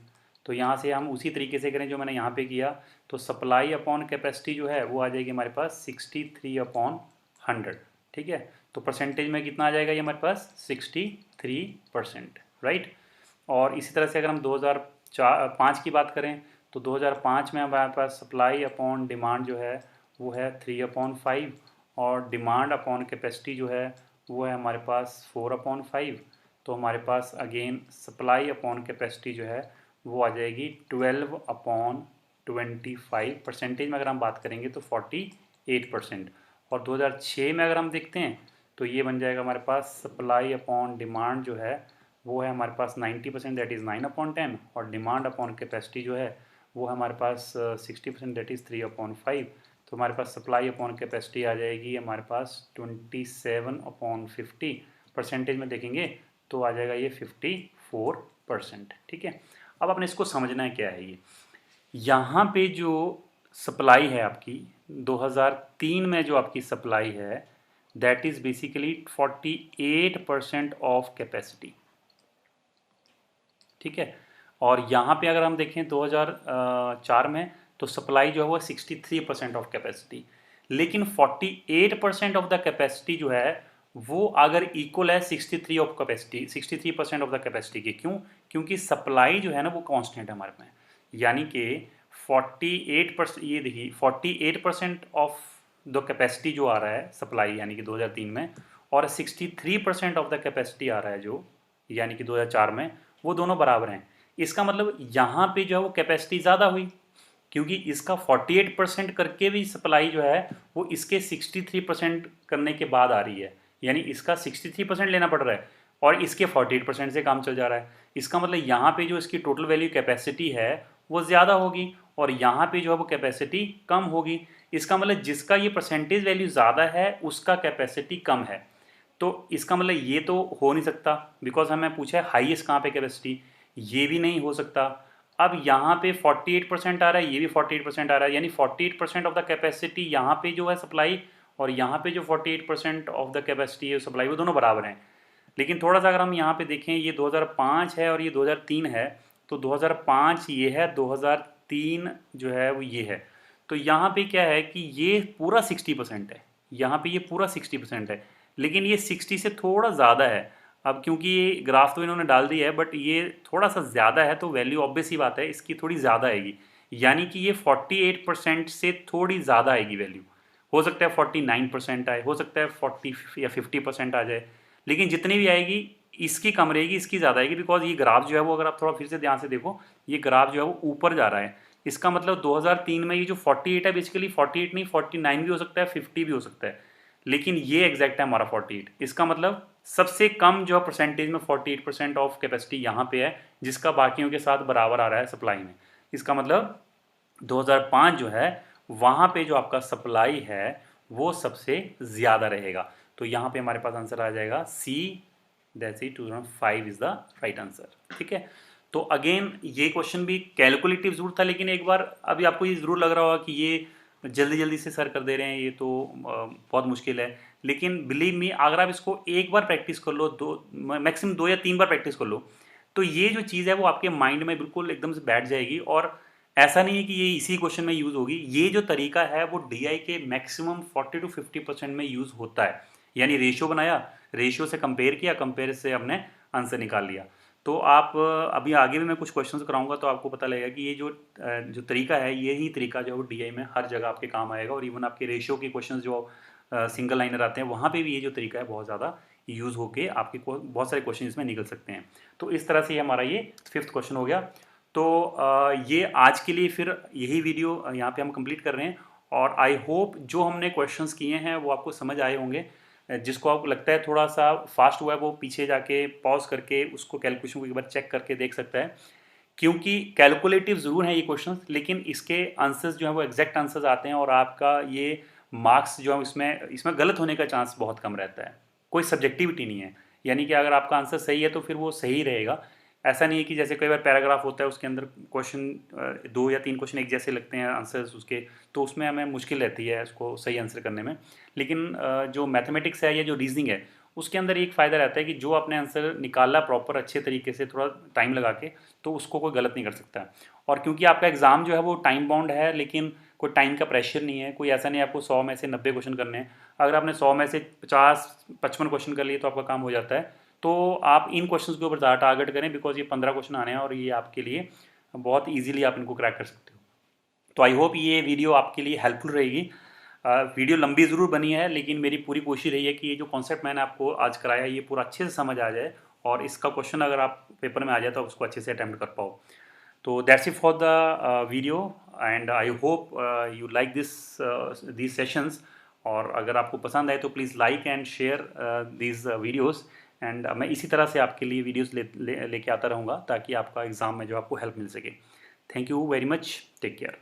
तो यहाँ से हम उसी तरीके से करें जो मैंने यहाँ पे किया तो सप्लाई अपॉन कैपेसिटी जो है वो आ जाएगी हमारे पास 63/100। ठीक है। तो परसेंटेज में कितना आ जाएगा ये हमारे पास 63%, राइट। और इसी तरह से अगर हम 2005 की बात करें तो 2005 में हमारे पास सप्लाई अपॉन डिमांड जो है वो है 3/5 और डिमांड अपॉन कैपेसिटी जो है वो है हमारे पास 4/5। तो हमारे पास अगेन सप्लाई अपॉन कैपेसिटी जो है वो आ जाएगी 12/25। परसेंटेज में अगर हम बात करेंगे तो 48%। और 2006 में अगर हम देखते हैं तो ये बन जाएगा हमारे पास सप्लाई अपॉन डिमांड जो है वो है हमारे पास 90%, दैट इज़ 9/10। और डिमांड अपॉन कैपेसिटी जो है वो है हमारे पास 60%, दैट इज़ 3/5। तो हमारे पास सप्लाई अपॉन कैपेसिटी आ जाएगी हमारे पास 27/50। परसेंटेज में देखेंगे तो आ जाएगा ये 54%। ठीक है, अब अपने इसको समझना है क्या है ये। यहाँ पे जो सप्लाई है आपकी 2003 में जो आपकी सप्लाई है that is basically 48% of capacity. ठीक है, और यहाँ पे अगर हम देखें 2004 में तो सप्लाई जो है वो 63% ऑफ कैपेसिटी। लेकिन 48% ऑफ द कैपेसिटी जो है वो अगर इक्वल है 63% ऑफ द कैपेसिटी के। क्यों? क्योंकि सप्लाई जो है ना वो कांस्टेंट है हमारे में, यानी कि 48%, ये देखिए 48% ऑफ द कैपेसिटी जो आ रहा है सप्लाई यानी कि 2003 में, और 63% ऑफ द कैपेसिटी आ रहा है जो यानी कि 2004 में, वो दोनों बराबर हैं। इसका मतलब यहाँ पे जो है वो कैपेसिटी ज़्यादा हुई, क्योंकि इसका 48% करके भी सप्लाई जो है वो इसके 63% करने के बाद आ रही है, यानी इसका 63% लेना पड़ रहा है और इसके 48% से काम चल जा रहा है। इसका मतलब यहाँ पे जो इसकी टोटल वैल्यू कैपेसिटी है वो ज़्यादा होगी और यहाँ पे जो है वो कैपेसिटी कम होगी। इसका मतलब जिसका ये परसेंटेज वैल्यू ज़्यादा है उसका कैपेसिटी कम है। तो इसका मतलब ये तो हो नहीं सकता, बिकॉज हमें पूछा है हाईएस्ट कहाँ पे कैपेसिटी, ये भी नहीं हो सकता। अब यहाँ पे 48% आ रहा है, ये भी 48% आ रहा है, यानी 48% ऑफ द कैपेसिटी यहाँ पे जो है सप्लाई और यहाँ पे जो 48% ऑफ द कैपेसिटी है सप्लाई, वो दोनों बराबर हैं। लेकिन थोड़ा सा अगर हम यहाँ पे देखें, ये 2005 है और ये 2003 है, तो 2005 ये है, 2003 जो है वो ये है। तो यहाँ पे क्या है कि ये पूरा 60% है, यहाँ पे ये पूरा 60% है, लेकिन ये 60 से थोड़ा ज़्यादा है। अब क्योंकि ये ग्राफ तो इन्होंने डाल दिया है बट ये थोड़ा सा ज़्यादा है, तो वैल्यू ऑब्वियस ही बात है इसकी थोड़ी ज़्यादा आएगी, यानी कि ये 48% से थोड़ी ज़्यादा आएगी वैल्यू। हो सकता है 49% आए, हो सकता है 40 या 50% आ जाए, लेकिन जितनी भी आएगी इसकी कम रहेगी, इसकी ज़्यादा आएगी, बिकॉज ये ग्राफ जो है वो अगर आप थोड़ा फिर से ध्यान से देखो, ये ग्राफ जो है वो ऊपर जा रहा है। इसका मतलब 2003 में ये जो 48 है, बेसिकली 48 नहीं 49 भी हो सकता है, 50 भी हो सकता है, लेकिन ये एग्जैक्ट है हमारा 48। इसका मतलब सबसे कम जो परसेंटेज में 48% ऑफ कैपेसिटी यहाँ पे है, जिसका बाकियों के साथ बराबर आ रहा है सप्लाई में। इसका मतलब 2005 जो है वहाँ पे जो आपका सप्लाई है वो सबसे ज़्यादा रहेगा। तो यहाँ पे हमारे पास आंसर आ जाएगा C, that's it, 2005 is the right answer. ठीक है, तो अगेन ये क्वेश्चन भी कैलकुलेटिव जरूर था, लेकिन एक बार अभी आपको ये ज़रूर लग रहा होगा कि ये जल्दी जल्दी से सर कर दे रहे हैं, ये तो बहुत मुश्किल है। लेकिन बिलीव मी, अगर आप इसको एक बार प्रैक्टिस कर लो, दो मैक्सिमम 2 या 3 बार प्रैक्टिस कर लो, तो ये जो चीज़ है वो आपके माइंड में बिल्कुल एकदम से बैठ जाएगी। और ऐसा नहीं है कि ये इसी क्वेश्चन में यूज़ होगी, ये जो तरीका है वो डीआई के मैक्सिमम 40 to 50% में यूज़ होता है। यानी रेशियो बनाया, रेशियो से कंपेयर किया, कंपेयर से हमने आंसर निकाल लिया। तो आप अभी आगे भी मैं कुछ क्वेश्चंस कराऊंगा तो आपको पता लगेगा कि ये जो तरीका है, यही तरीका जो है वो डीआई में हर जगह आपके काम आएगा। और इवन आपके रेशियो के क्वेश्चंस जो सिंगल लाइनर आते हैं वहाँ पे भी ये जो तरीका है बहुत ज़्यादा यूज़ होके आपके बहुत सारे क्वेश्चन इसमें निकल सकते हैं। तो इस तरह से हमारा ये 5th क्वेश्चन हो गया। तो ये आज के लिए फिर यही वीडियो यहाँ पे हम कंप्लीट कर रहे हैं। और आई होप जो हमने क्वेश्चंस किए हैं वो आपको समझ आए होंगे। जिसको आपको लगता है थोड़ा सा फास्ट हुआ है वो पीछे जाके पॉज करके उसको कैलकुलेशन को एक बार चेक करके देख सकता है, क्योंकि कैलकुलेटिव ज़रूर है ये क्वेश्चन, लेकिन इसके आंसर्स जो है वो एग्जैक्ट आंसर्स आते हैं और आपका ये मार्क्स जो है इसमें इसमें गलत होने का चांस बहुत कम रहता है। कोई सब्जेक्टिविटी नहीं है, यानी कि अगर आपका आंसर सही है तो फिर वो सही रहेगा। ऐसा नहीं है कि जैसे कई बार पैराग्राफ होता है उसके अंदर क्वेश्चन 2 या 3 क्वेश्चन एक जैसे लगते हैं आंसर्स उसके, तो उसमें हमें मुश्किल रहती है उसको सही आंसर करने में। लेकिन जो मैथमेटिक्स है या जो रीजनिंग है उसके अंदर एक फ़ायदा रहता है कि जो आपने आंसर निकाला प्रॉपर अच्छे तरीके से थोड़ा टाइम लगा के, तो उसको कोई गलत नहीं कर सकता। और क्योंकि आपका एग्ज़ाम जो है वो टाइम बाउंड है, लेकिन कोई टाइम का प्रेशर नहीं है, कोई ऐसा नहीं आपको 100 में से 90 क्वेश्चन करने हैं। अगर आपने 100 में से 50-55 क्वेश्चन कर लिए तो आपका काम हो जाता है। तो आप इन क्वेश्चंस के ऊपर ज़्यादा टारगेट करें, बिकॉज ये 15 क्वेश्चन आने हैं और ये आपके लिए बहुत ईजिली आप इनको क्रैक कर सकते हो। तो आई होप ये वीडियो आपके लिए हेल्पफुल रहेगी। वीडियो लंबी ज़रूर बनी है, लेकिन मेरी पूरी कोशिश रही है कि ये जो कॉन्सेप्ट मैंने आपको आज कराया ये पूरा अच्छे से समझ आ जाए और इसका क्वेश्चन अगर आप पेपर में आ जाए तो आप उसको अच्छे से अटैम्प्ट कर पाओ। तो that's it for the video and I hope you like these sessions. और अगर आपको पसंद आए तो please like and share these videos. And मैं इसी तरह से आपके लिए वीडियोस लेके आता रहूँगा ताकि आपका एग्ज़ाम में जो आपको हेल्प मिल सके। Thank you very much, take care.